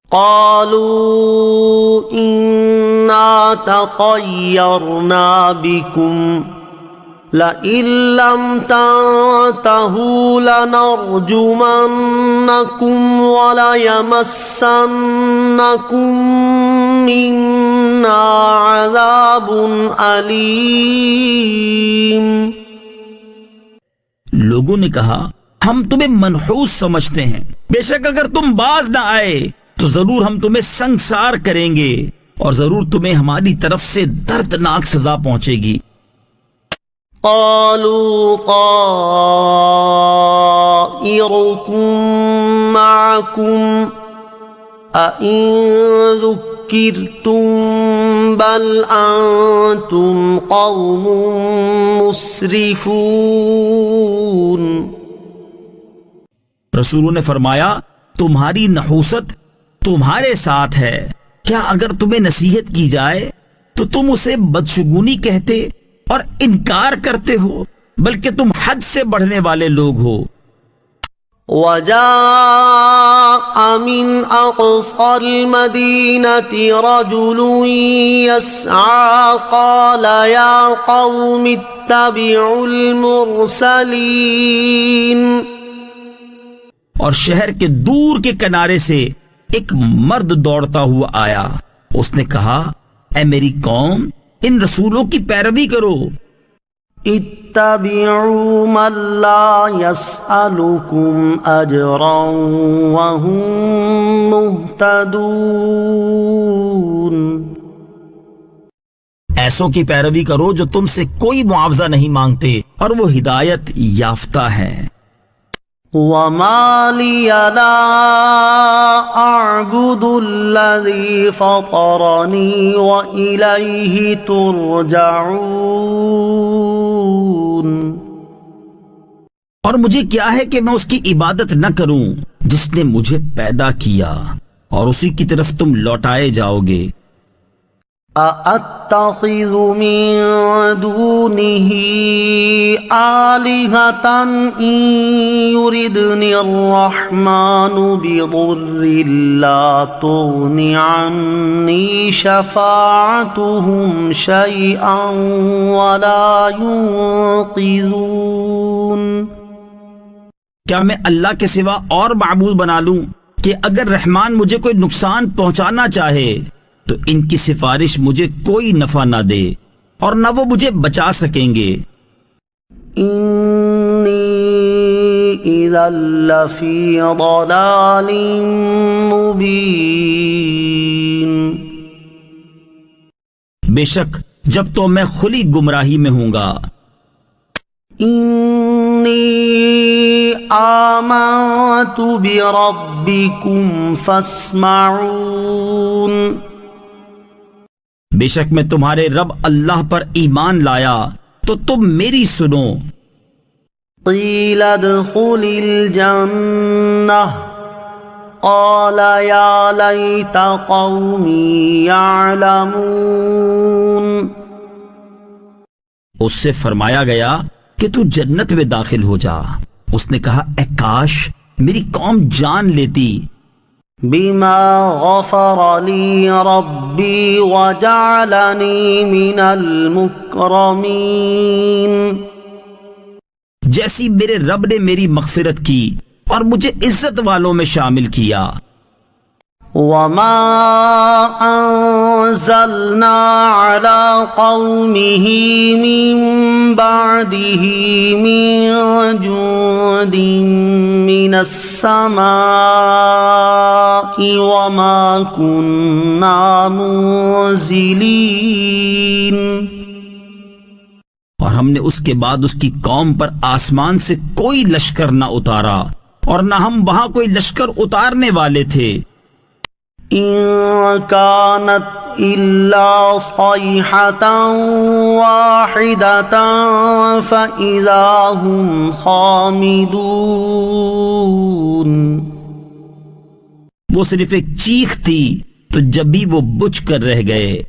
قالوا إنا تطيرنا بكم لئن لم تنتهوا لنرجمنكم وليمسنكم منا عذاب أليم. لوگوں نے کہا ہم تمہیں منحوس سمجھتے ہیں، بے شک اگر تم باز نہ آئے تو ضرور ہم تمہیں سنگسار کریں گے اور ضرور تمہیں ہماری طرف سے دردناک سزا پہنچے گی۔ قالوا طائركم معكم أئن ذكرتم بل أنتم قوم مسرفون۔ رسولوں نے فرمایا تمہاری نحوست تمہارے ساتھ ہے، کیا اگر تمہیں نصیحت کی جائے تو تم اسے بدشگونی کہتے اور انکار کرتے ہو، بلکہ تم حد سے بڑھنے والے لوگ ہو۔ وجاء من أقصى المدينة رجل يسعى قال يا قوم اتبعوا المرسلين۔ اور شہر کے دور کے کنارے سے ایک مرد دوڑتا ہوا آیا، اس نے کہا اے میری قوم ان رسولوں کی پیروی کرو۔ اتبعوا من لا يسألكم أجرا وهم مهتدون۔ ایسوں کی پیروی کرو جو تم سے کوئی معاوضہ نہیں مانگتے اور وہ ہدایت یافتہ ہیں۔ وما لي لا أعبد الذي فطرني وإليه ترجعون۔ اور مجھے کیا ہے کہ میں اس کی عبادت نہ کروں جس نے مجھے پیدا کیا اور اسی کی طرف تم لوٹائے جاؤ گے۔ أأتخذ من دونه آلهة إن يردني الرحمن بضر لا تغن عني شفاعتهم شيئا ولا ينقذون۔ کیا میں اللہ کے سوا اور معبود بنا لوں کہ اگر رحمان مجھے کوئی نقصان پہنچانا چاہے تو ان کی سفارش مجھے کوئی نفع نہ دے اور نہ وہ مجھے بچا سکیں گے۔ انی اذا لفی ضلال مبین۔ بے شک جب تو میں کھلی گمراہی میں ہوں گا۔ انی آمنت بربکم فاسمعون۔ بے شک میں تمہارے رب اللہ پر ایمان لایا تو تم میری سنو۔ قیل ادخل الجنہ قال یا لیت قومی یعلمون۔ اس سے فرمایا گیا کہ تو جنت میں داخل ہو جا۔ اس نے کہا اے کاش میری قوم جان لیتی۔ بما غفر لی ربی وجعلنی من المکرمین۔ جیسی میرے رب نے میری مغفرت کی اور مجھے عزت والوں میں شامل کیا۔ وما انزلنا على قومه من بعده من جند من السماء وما كنا منزلين۔ اور ہم نے اس کے بعد اس کی قوم پر آسمان سے کوئی لشکر نہ اتارا اور نہ ہم وہاں کوئی لشکر اتارنے والے تھے۔ إن كانت إلا صيحة واحدة فإذا هم خامدون۔ وہ صرف ایک چیخ تھی تو جب بھی وہ بجھ کر رہ گئے۔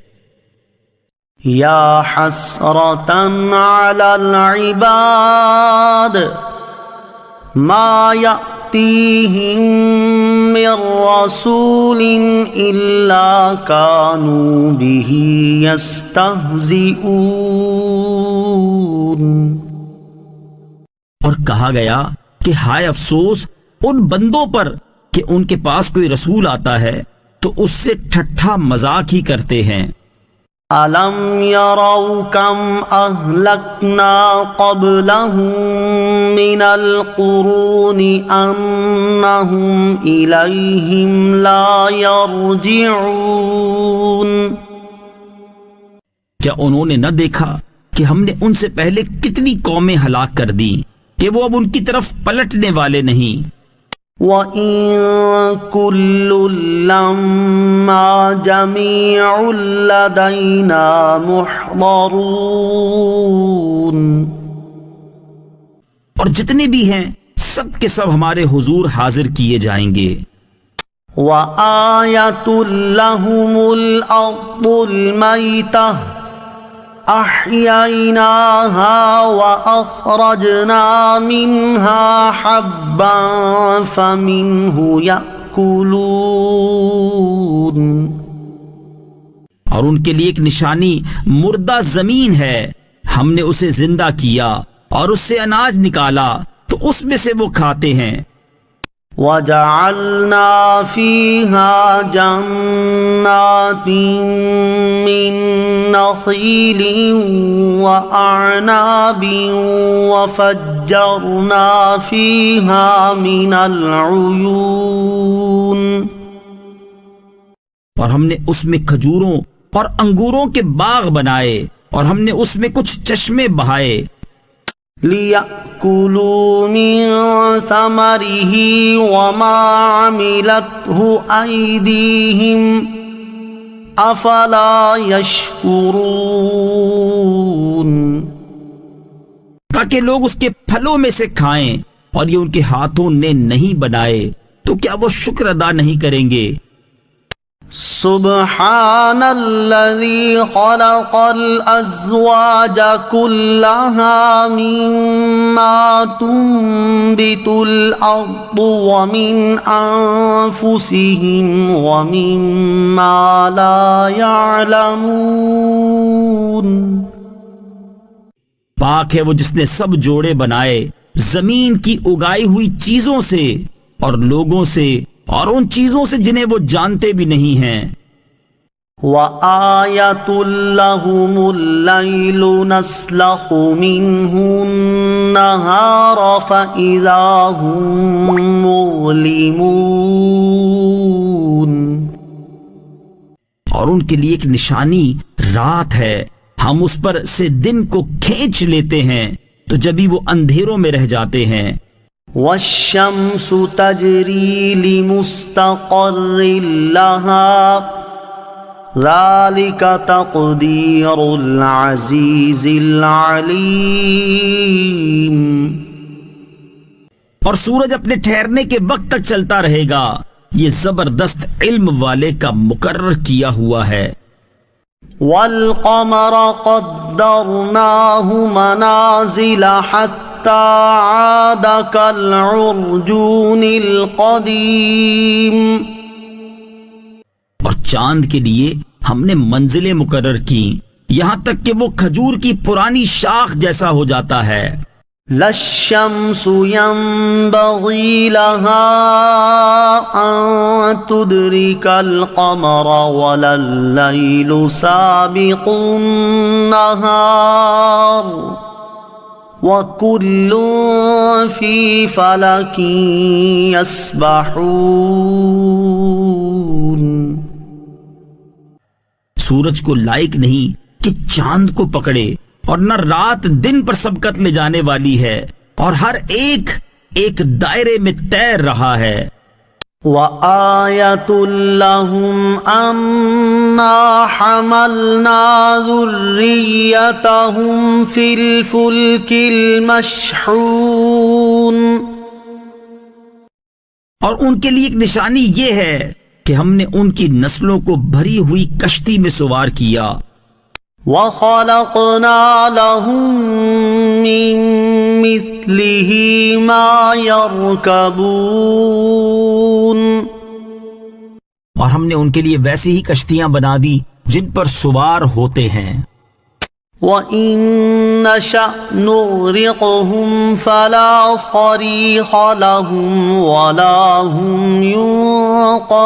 یا حسرة على العباد ما يأتيهم من رسول إلا كانوا به يستهزئون۔ اور کہا گیا کہ ہائے افسوس ان بندوں پر کہ ان کے پاس کوئی رسول آتا ہے تو اس سے ٹھٹھا مذاق ہی کرتے ہیں۔ أَلَمْ يَرَوْا كَمْ أَهْلَكْنَا قَبْلَهُمْ مِنَ الْقُرُونِ أَنَّهُمْ إِلَيْهِمْ لَا يَرْجِعُونَ۔ کیا انہوں نے نہ دیکھا کہ ہم نے ان سے پہلے کتنی قومیں ہلاک کر دی کہ وہ اب ان کی طرف پلٹنے والے نہیں۔ وَإِن كُلٌّ لَّمَّا جَمِيعٌ لَّدَيْنَا مُحْضَرُونَ، اور جتنے بھی ہیں سب کے سب ہمارے حضور حاضر کیے جائیں گے۔ وَآيَةٌ لَّهُمُ الْأَرْضُ الْمَيْتَةُ أَحْيَيْنَاهَا وَأَخْرَجْنَا مِنْهَا حَبًّا فَمِنْهُ يَأْكُلُونَ، اور ان کے لیے ایک نشانی مردہ زمین ہے، ہم نے اسے زندہ کیا اور اس سے اناج نکالا تو اس میں سے وہ کھاتے ہیں۔ وَجَعَلْنَا فِيهَا جَنَّاتٍ مِّن نَّخِيلٍ وَأَعْنَابٍ وَفَجَّرْنَا فِيهَا مِنَ الْعُيُونِ، اور ہم نے اس میں کھجوروں اور انگوروں کے باغ بنائے اور ہم نے اس میں کچھ چشمے بہائے۔ لِيَأْكُلُوا مِن ثَمَرِهِ وَمَا عَمِلَتْهُ أَيْدِيهِمْ أَفَلَا يَشْكُرُونَ، تاکہ لوگ اس کے پھلوں میں سے کھائیں، اور یہ ان کے ہاتھوں نے نہیں بنائے تو کیا وہ شکر ادا نہیں کریں گے؟ سبحان الذي خلق الأزواج كلها مما تنبت الأرض ومن أنفسهم ومما لا يعلمون، پاک ہے وہ جس نے سب جوڑے بنائے زمین کی اگائی ہوئی چیزوں سے اور لوگوں سے اور ان چیزوں سے جنہیں وہ جانتے بھی نہیں ہیں۔ وَآيَةٌ لَّهُمُ اللَّيْلُ نَسْلَخُ مِنْهُ النَّهَارَ فَإِذَا هُم مُّظْلِمُونَ، اور ان کے لیے ایک نشانی رات ہے، ہم اس پر سے دن کو کھینچ لیتے ہیں تو جبھی وہ اندھیروں میں رہ جاتے ہیں۔ وَالشَّمْسُ تَجْرِي لِمُسْتَقَرٍّ لَّهَا ذَلِكَ تَقْدِيرُ الْعَزِيزِ الْعَلِيمِ، اور سورج اپنے ٹھہرنے کے وقت تک چلتا رہے گا، یہ زبردست علم والے کا مقرر کیا ہوا ہے۔ وَالْقَمَرَ قَدَّرْنَاهُ مَنَازِلَ حَتَّى عَادَ كَالْعُرْجُونِ الْقَدِيمِ، اور چاند کے لیے ہم نے منزلیں مقرر کی یہاں تک کہ وہ کھجور کی پرانی شاخ جیسا ہو جاتا ہے۔ لَا الشَّمْسُ يَنبَغِي لَهَا أَن تُدْرِكَ الْقَمَرَ وَلَا اللَّيْلُ سَابِقُ النَّهَارِ وَكُلٌّ فِي فَلَكٍ يَسْبَحُونَ، سورج کو لائق نہیں کہ چاند کو پکڑے، اور نہ رات دن پر سبقت لے جانے والی ہے، اور ہر ایک ایک دائرے میں تیر رہا ہے۔ وَآيَةٌ لَّهُمْ أَنَّا حَمَلْنَا ذُرِّيَّتَهُمْ فِي الْفُلْكِ الْمَشْحُونِ، اور ان کے لیے ایک نشانی یہ ہے کہ ہم نے ان کی نسلوں کو بھری ہوئی کشتی میں سوار کیا۔ وَخَلَقْنَا لَهُم مِّن مِّثْلِهِ مَا يَرْكَبُونَ، اور ہم نے ان کے لیے ویسی ہی کشتیاں بنا دی جن پر سوار ہوتے ہیں۔ وَإِن نَّشَأْ نُغْرِقْهُمْ فَلَا صَرِيخَ لَهُمْ وَلَا هُمْ يُنقَذُونَ،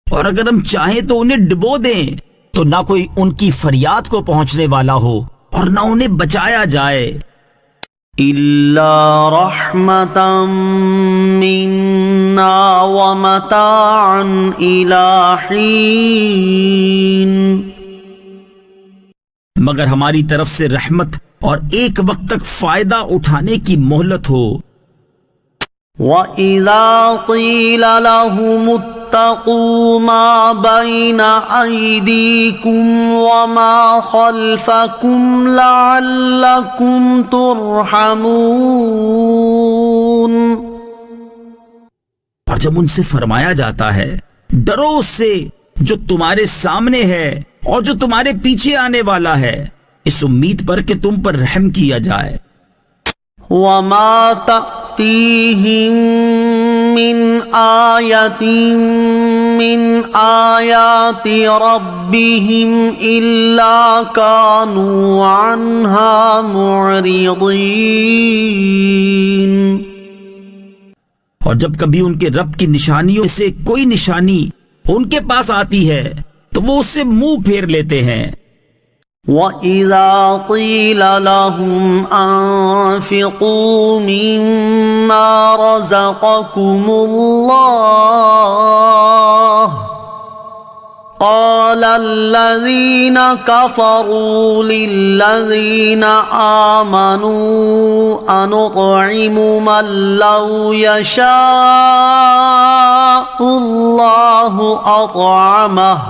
اور اگر ہم چاہیں تو انہیں ڈبو دیں تو نہ کوئی ان کی فریاد کو پہنچنے والا ہو اور نہ انہیں بچایا جائے۔ إلا رحمة منا ومتاعا إلى حين مگر ہماری طرف سے رحمت اور ایک وقت تک فائدہ اٹھانے کی مہلت ہو. وَإِذَا قِيلَ لَهُمُ اتَّقُوا مَا بَيْنَ أَيْدِيكُمْ وَمَا خَلْفَكُمْ لَعَلَّكُمْ تُرْحَمُونَ. اور جب ان سے فرمایا جاتا ہے ڈرو اس سے جو تمہارے سامنے ہے اور جو تمہارے پیچھے آنے والا ہے، اس امید پر کہ تم پر رحم کیا جائے. وَمَا تَأْتِيهِم مِّنْ آيَةٍ مِّنْ آيَاتِ رَبِّهِمْ إِلَّا كَانُوا عَنْهَا مُعْرِضِينَ. اور جب کبھی ان کے رب کی نشانیوں سے کوئی نشانی ان کے پاس آتی ہے تو وہ اس سے منہ پھیر لیتے ہیں. وَإِذَا قِيلَ لَهُمْ أَنفِقُوا مِمَّا رَزَقَكُمُ اللَّهُ قَالَ الَّذِينَ كَفَرُوا لِلَّذِينَ آمَنُوا أَنُطْعِمُ مَن لَّوْ يَشَاءُ اللَّهُ أَطْعَمَهُ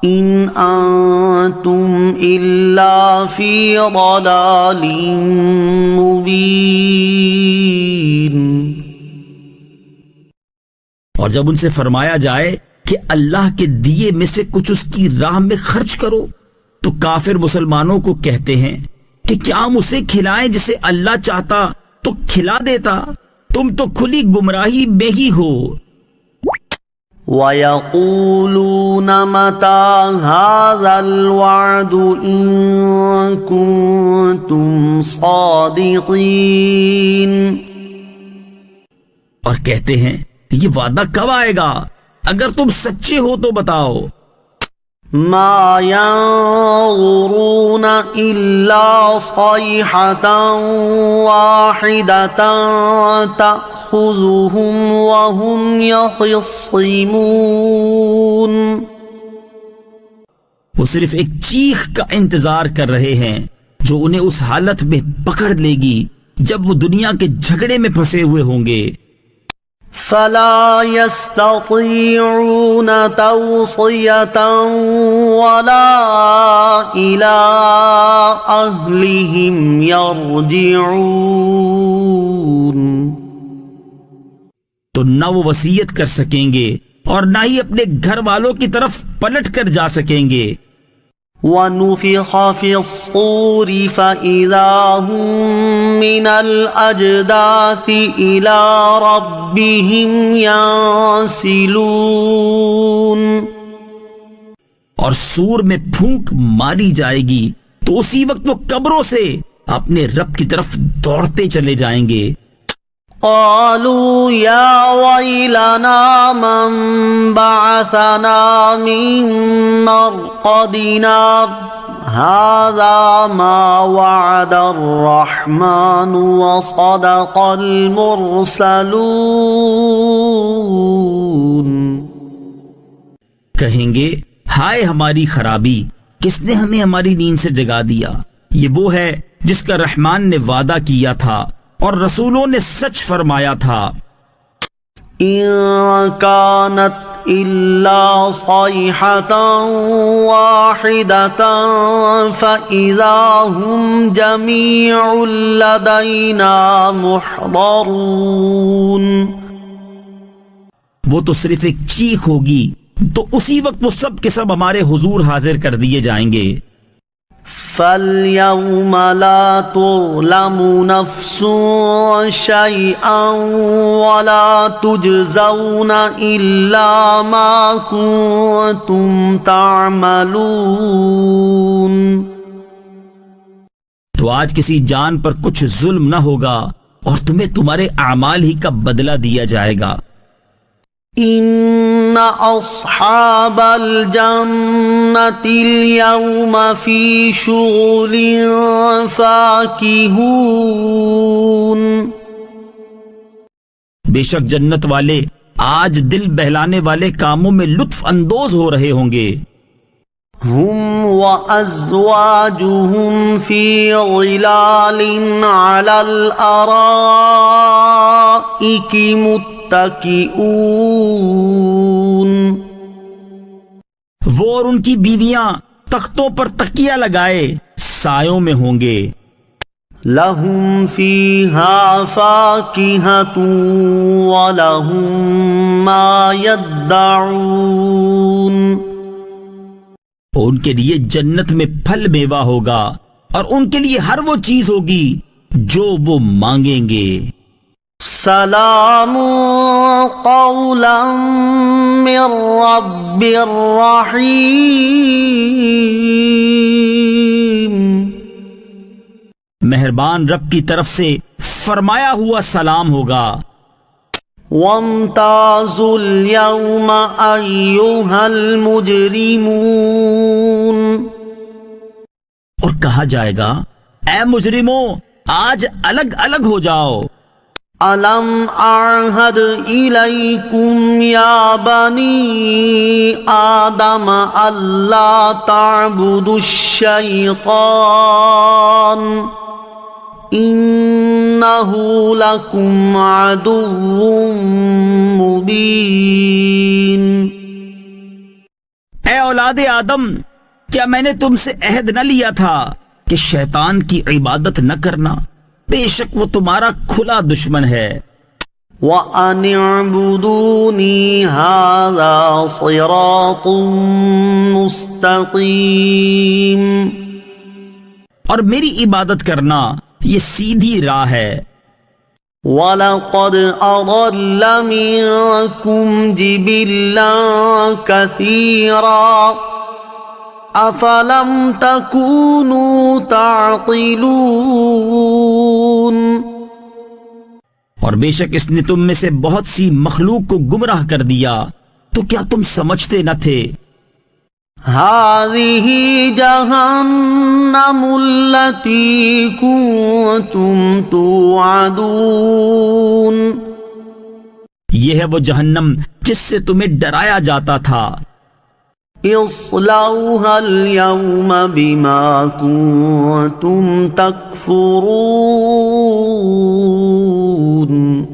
إِنْ أَنْتُمْ إِلَّا فِي ضَلَالٍ مُبِينٍ. اور جب ان سے فرمایا جائے کہ اللہ کے دیے میں سے کچھ اس کی راہ میں خرچ کرو تو کافر مسلمانوں کو کہتے ہیں کہ کیا ہم اسے کھلائیں جسے اللہ چاہتا تو کھلا دیتا، تم تو کھلی گمراہی میں ہی ہو. وَيَقُولُونَ مَتَى هَذَا الْوَعْدُ إِن كُنتُمْ صَادِقِينَ. اور کہتے ہیں یہ وعدہ کب آئے گا؟ اگر تم سچے ہو تو بتاؤ. مَا يَنظُرُونَ إِلَّا صَيْحَةً وَاحِدَةً تَأْخُذُهُمْ وَهُمْ يَخِصِّمُونَ. وہ صرف ایک چیخ کا انتظار کر رہے ہیں جو انہیں اس حالت میں پکڑ لے گی جب وہ دنیا کے جھگڑے میں پھنسے ہوئے ہوں گے. فَلَا يَسْتَطِيعُونَ تَوْصِيَةً وَلَا إِلَىٰ أَهْلِهِمْ يَرْجِعُونَ. تو نہ وہ وصیت کر سکیں گے اور نہ ہی اپنے گھر والوں کی طرف پلٹ کر جا سکیں گے. وَنُفِخَ فِي الصُّورِ فَإِذَا هُم مِّنَ الْأَجْدَاثِ إِلَىٰ رَبِّهِمْ يَنسِلُونَ. اور سور میں پھونک ماری جائے گی تو اسی وقت وہ قبروں سے اپنے رب کی طرف دوڑتے چلے جائیں گے. قالوا يا ويلنا من بعثنا من مرقدنا هذا ما وعد الرحمن وصدق المرسلون. کہیں گے ہائے ہماری خرابی، کس نے ہمیں ہماری نیند سے جگا دیا؟ یہ وہ ہے جس کا رحمان نے وعدہ کیا تھا اور رسولوں نے سچ فرمایا تھا. إن كانت إلا صيحة واحدة فإذا هم جميع لدينا محضرون. وہ تو صرف ایک چیخ ہوگی تو اسی وقت وہ سب کے سب ہمارے حضور حاضر کر دیے جائیں گے. فَالْيَوْمَ لَا تُظْلَمُ نَفْسٌ شَيْئًا وَلَا تُجْزَوْنَ إِلَّا مَا كُنتُمْ تَعْمَلُونَ. تو آج کسی جان پر کچھ ظلم نہ ہوگا اور تمہیں تمہارے اعمال ہی کا بدلہ دیا جائے گا. إِنَّ أصحاب الجنة اليوم في شغل فاكهون. بے شک جنت والے آج دل بہلانے والے کاموں میں لطف اندوز ہو رہے ہوں گے. هم وأزواجهم في ظلال على الأرائك متكئون. وہ اور ان کی بیویاں تختوں پر تکیہ لگائے سایوں میں ہوں گے. لهم فيها فاكهة ولهم ما يدعون. ان کے لیے جنت میں پھل میوہ ہوگا اور ان کے لیے ہر وہ چیز ہوگی جو وہ مانگیں گے. سلام قولا من رب رحیم. مہربان رب کی طرف سے فرمایا ہوا سلام ہوگا. وامتازوا اليوم أيها المجرمون. اور کہا جائے گا اے مجرموں آج الگ الگ ہو جاؤ. ألم أعهد إليكم يا بني آدم ألا تعبدوا الشيطان إنه لكم عدو مبين. اے اولاد آدم کیا میں نے تم سے عہد نہ لیا تھا کہ شیطان کی عبادت نہ کرنا؟ بے شک وہ تمہارا کھلا دشمن ہے. وَأَنِ اعْبُدُونِي هَذَا صِرَاطٌ مُسْتَقِيمٌ. اور میری عبادت کرنا یہ سیدھی راہ ہے. وَلَقَدْ أَضَلَّ مِنكُمْ جِبِلًّا كَثِيرًا أَفَلَمْ تَكُونُوا تَعْقِلُونَ. اور بے شک اس نے تم میں سے بہت سی مخلوق کو گمراہ کر دیا تو کیا تم سمجھتے نہ تھے؟ هذه جهنم التي كنتم توعدون. یہ ہے وہ جہنم جس سے تمہیں ڈرایا جاتا تھا. اصلوها اليوم بما كنتم تكفرون.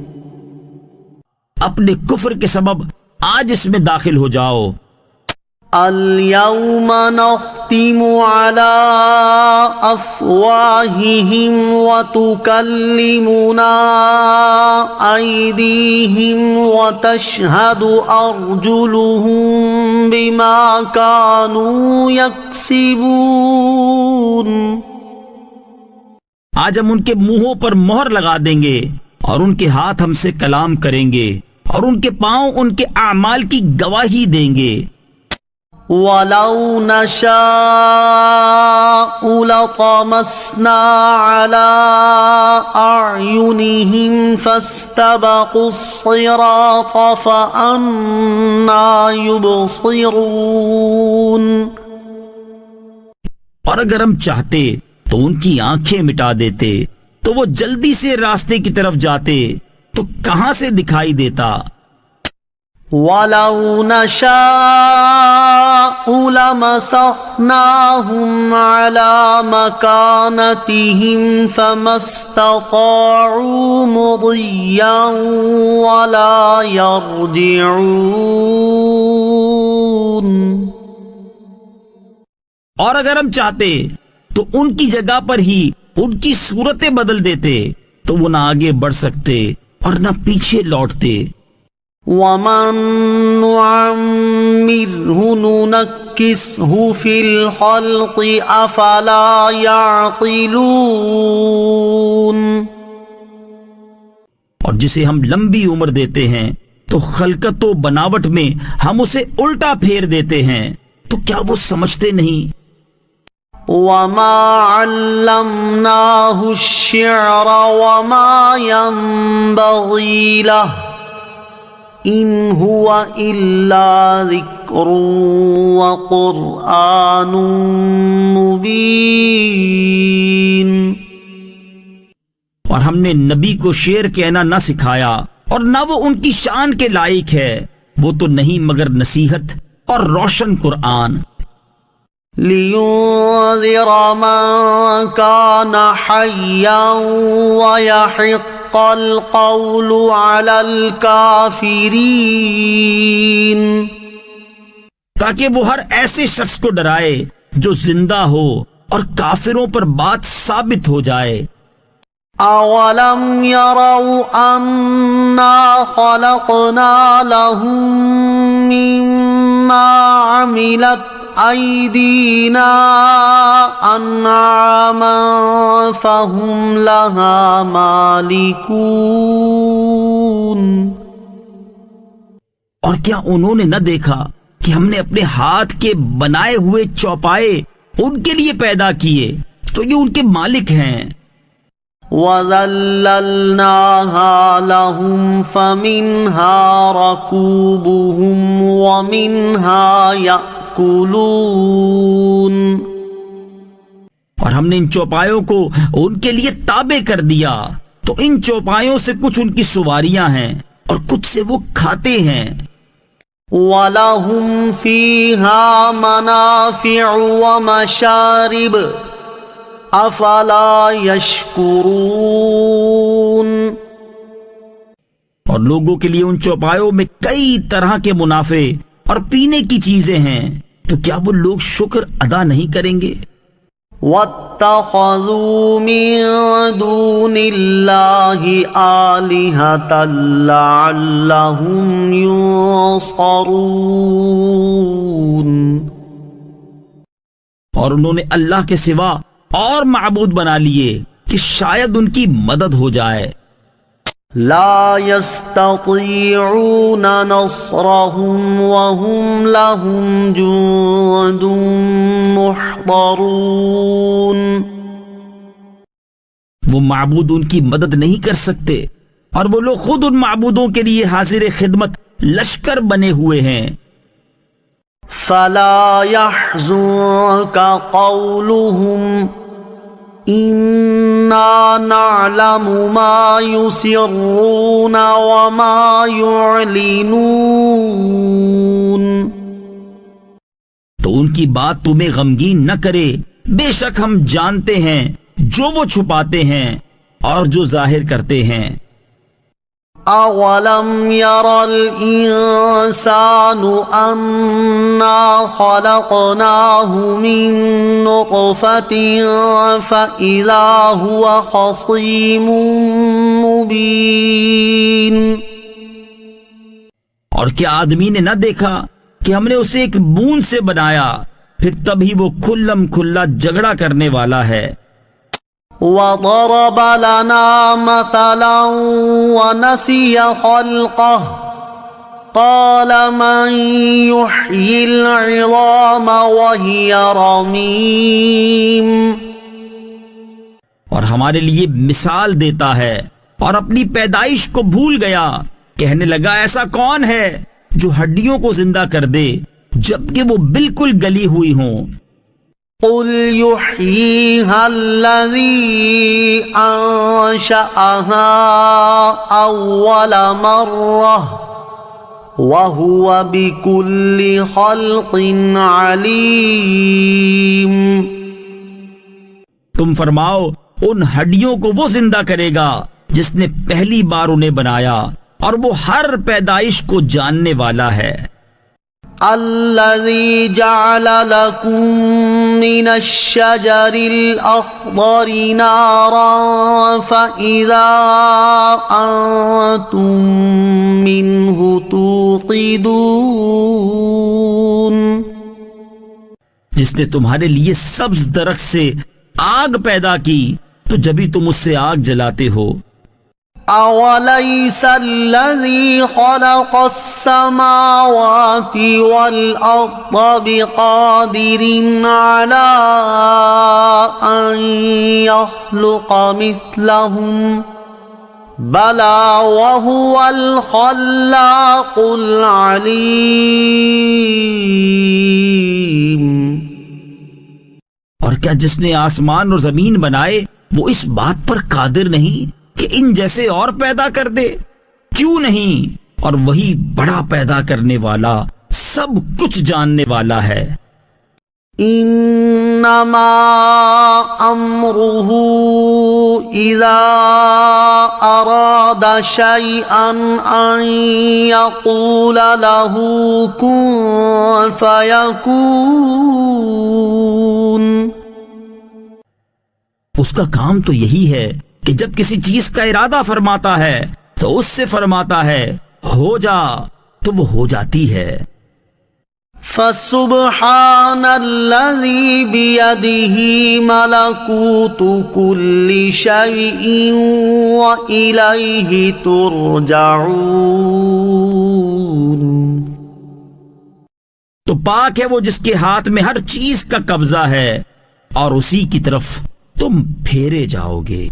اپنے کفر کے سبب آج اس میں داخل ہو جاؤ. اليوم نختم على أفواههم وتكلمنا أيديهم وتشهد أرجلهم بما كانوا يكسبون. آج ہم ان کے منہوں پر مہر لگا دیں گے اور ان کے ہاتھ ہم سے کلام کریں گے اور ان کے پاؤں ان کے اعمال کی گواہی دیں گے. وَلَوْ نَشَاءُ لَطَمَسْنَا عَلَىٰ أَعْيُنِهِمْ فَاسْتَبَقُوا الصِّرَاطَ فَأَنَّىٰ يُبْصِرُونَ. اور اگر ہم چاہتے تو ان کی آنکھیں مٹا دیتے تو وہ جلدی سے راستے کی طرف جاتے تو کہاں سے دکھائی دیتا. وَلَوْ نَشَاءُ لَمَسَخْنَاهُمْ عَلَىٰ مَكَانَتِهِمْ فَمَا اسْتَطَاعُوا مُضِيًّا وَلَا يَرْجِعُونَ. اور اگر ہم چاہتے تو ان کی جگہ پر ہی ان کی صورتیں بدل دیتے تو وہ نہ آگے بڑھ سکتے اور نہ پیچھے لوٹتے. وَمَن نُعَمِّرْهُ نُنَكِّسْهُ فِي الْخَلْقِ أَفَلَا يَعْقِلُونَ. اور جسے ہم لمبی عمر دیتے ہیں تو خلقت و بناوٹ میں ہم اسے الٹا پھیر دیتے ہیں تو کیا وہ سمجھتے نہیں؟ وَمَا عَلَّمْنَاهُ الشِّعْرَ وَمَا يَنبَغِي لَهُ إن هو إلا ذكر وقرآن مبين. اور ہم نے نبی کو شعر کہنا نہ سکھایا اور نہ وہ ان کی شان کے لائق ہے، وہ تو نہیں مگر نصیحت اور روشن قرآن. لينذر من كان حيا ويحق القول على الكافرين. تاکہ وہ ہر ایسے شخص کو ڈرائے جو زندہ ہو اور کافروں پر بات ثابت ہو جائے. أولم يروا أنا خلقنا لهم مما عملت أيدينا أنعاما فهم لها مالكون. اور کیا انہوں نے نہ دیکھا کہ ہم نے اپنے ہاتھ کے بنائے ہوئے چوپائے ان کے لیے پیدا کیے تو یہ ان کے مالک ہیں. وَذَلَّلْنَاهَا لَهُمْ فَمِنْهَا رَكُوبُهُمْ وَمِنْهَا يَأْكُلُونَ. اور ہم نے ان چوپایوں کو ان کے لیے تابع کر دیا تو ان چوپایوں سے کچھ ان کی سواریاں ہیں اور کچھ سے وہ کھاتے ہیں. وَلَهُمْ فِيهَا مَنَافِعُ وَمَشَارِبُ افلا یشکرون. اور لوگوں کے لیے ان چوپایوں میں کئی طرح کے منافع اور پینے کی چیزیں ہیں تو کیا وہ لوگ شکر ادا نہیں کریں گے؟ وَاتَّخَذُوا مِن دُونِ اللَّهِ آلِهَةً لَعَلَّهُمْ يُنصَرُونَ. اور انہوں نے اللہ کے سوا اور معبود بنا لیے کہ شاید ان کی مدد ہو جائے. لا يستطيعون نصرهم وهم لهم جند محضرون. وہ معبود ان کی مدد نہیں کر سکتے اور وہ لوگ خود ان معبودوں کے لیے حاضر خدمت لشکر بنے ہوئے ہیں. فلا يحزنك قولهم إنا نعلم ما يسرون وما يعلنون. تو ان کی بات تمہیں غمگین نہ کرے، بے شک ہم جانتے ہیں جو وہ چھپاتے ہیں اور جو ظاہر کرتے ہیں. اولم ير الانسان انا خلقناه من نطفة فاذا هو خصيم مبين. اور کیا آدمی نے نہ دیکھا کہ ہم نے اسے ایک بوند سے بنایا پھر تبھی وہ کھلم کھلا جھگڑا کرنے والا ہے. وَضَرَبَ لَنَا مَثَلًا وَنَسِيَ خَلْقَهُ قَالَ مَنْ يُحْيِي الْعِظَامَ وَهِيَ رَمِيمٌ. اور ہمارے لیے مثال دیتا ہے اور اپنی پیدائش کو بھول گیا، کہنے لگا ایسا کون ہے جو ہڈیوں کو زندہ کر دے جبکہ وہ بالکل گلی ہوئی ہوں. قل يحييها الذي أنشأها أول مرة وهو بكل خلق عليم. تم فرماؤ ان ہڈیوں کو وہ زندہ کرے گا جس نے پہلی بار انہیں بنایا اور وہ ہر پیدائش کو جاننے والا ہے. الذي جعل لكم من الشجر الأخضر نارا فإذا أنتم منه توقدون. جس نے تمہارے لیے سبز درخت سے آگ پیدا کی تو جبھی تم اس سے آگ جلاتے ہو. أَوَلَيْسَ الَّذِي خَلَقَ السَّمَاوَاتِ وَالْأَرْضَ بِقَادِرٍ عَلَىٰ أَن يَخْلُقَ مِثْلَهُمْ بلى وهو الخلاق العليم۔ اور کیا جس نے آسمان اور زمین بنائے وہ اس بات پر قادر نہیں کہ ان جیسے اور پیدا کر دے؟ کیوں نہیں؟ اور وہی بڑا پیدا کرنے والا، سب کچھ جاننے والا ہے۔ انما امره اذا اراد شيئا ان يقول له كن فيكون۔ اس کا کام تو یہی ہے کہ جب کسی چیز کا ارادہ فرماتا ہے تو اس سے فرماتا ہے ہو جا، تو وہ ہو جاتی ہے۔ فسبحان الذي بيده ملكوت كل شيء وإليه ترجعون۔ تو پاک ہے وہ جس کے ہاتھ میں ہر چیز کا قبضہ ہے اور اسی کی طرف تم پھیرے جاؤ گے۔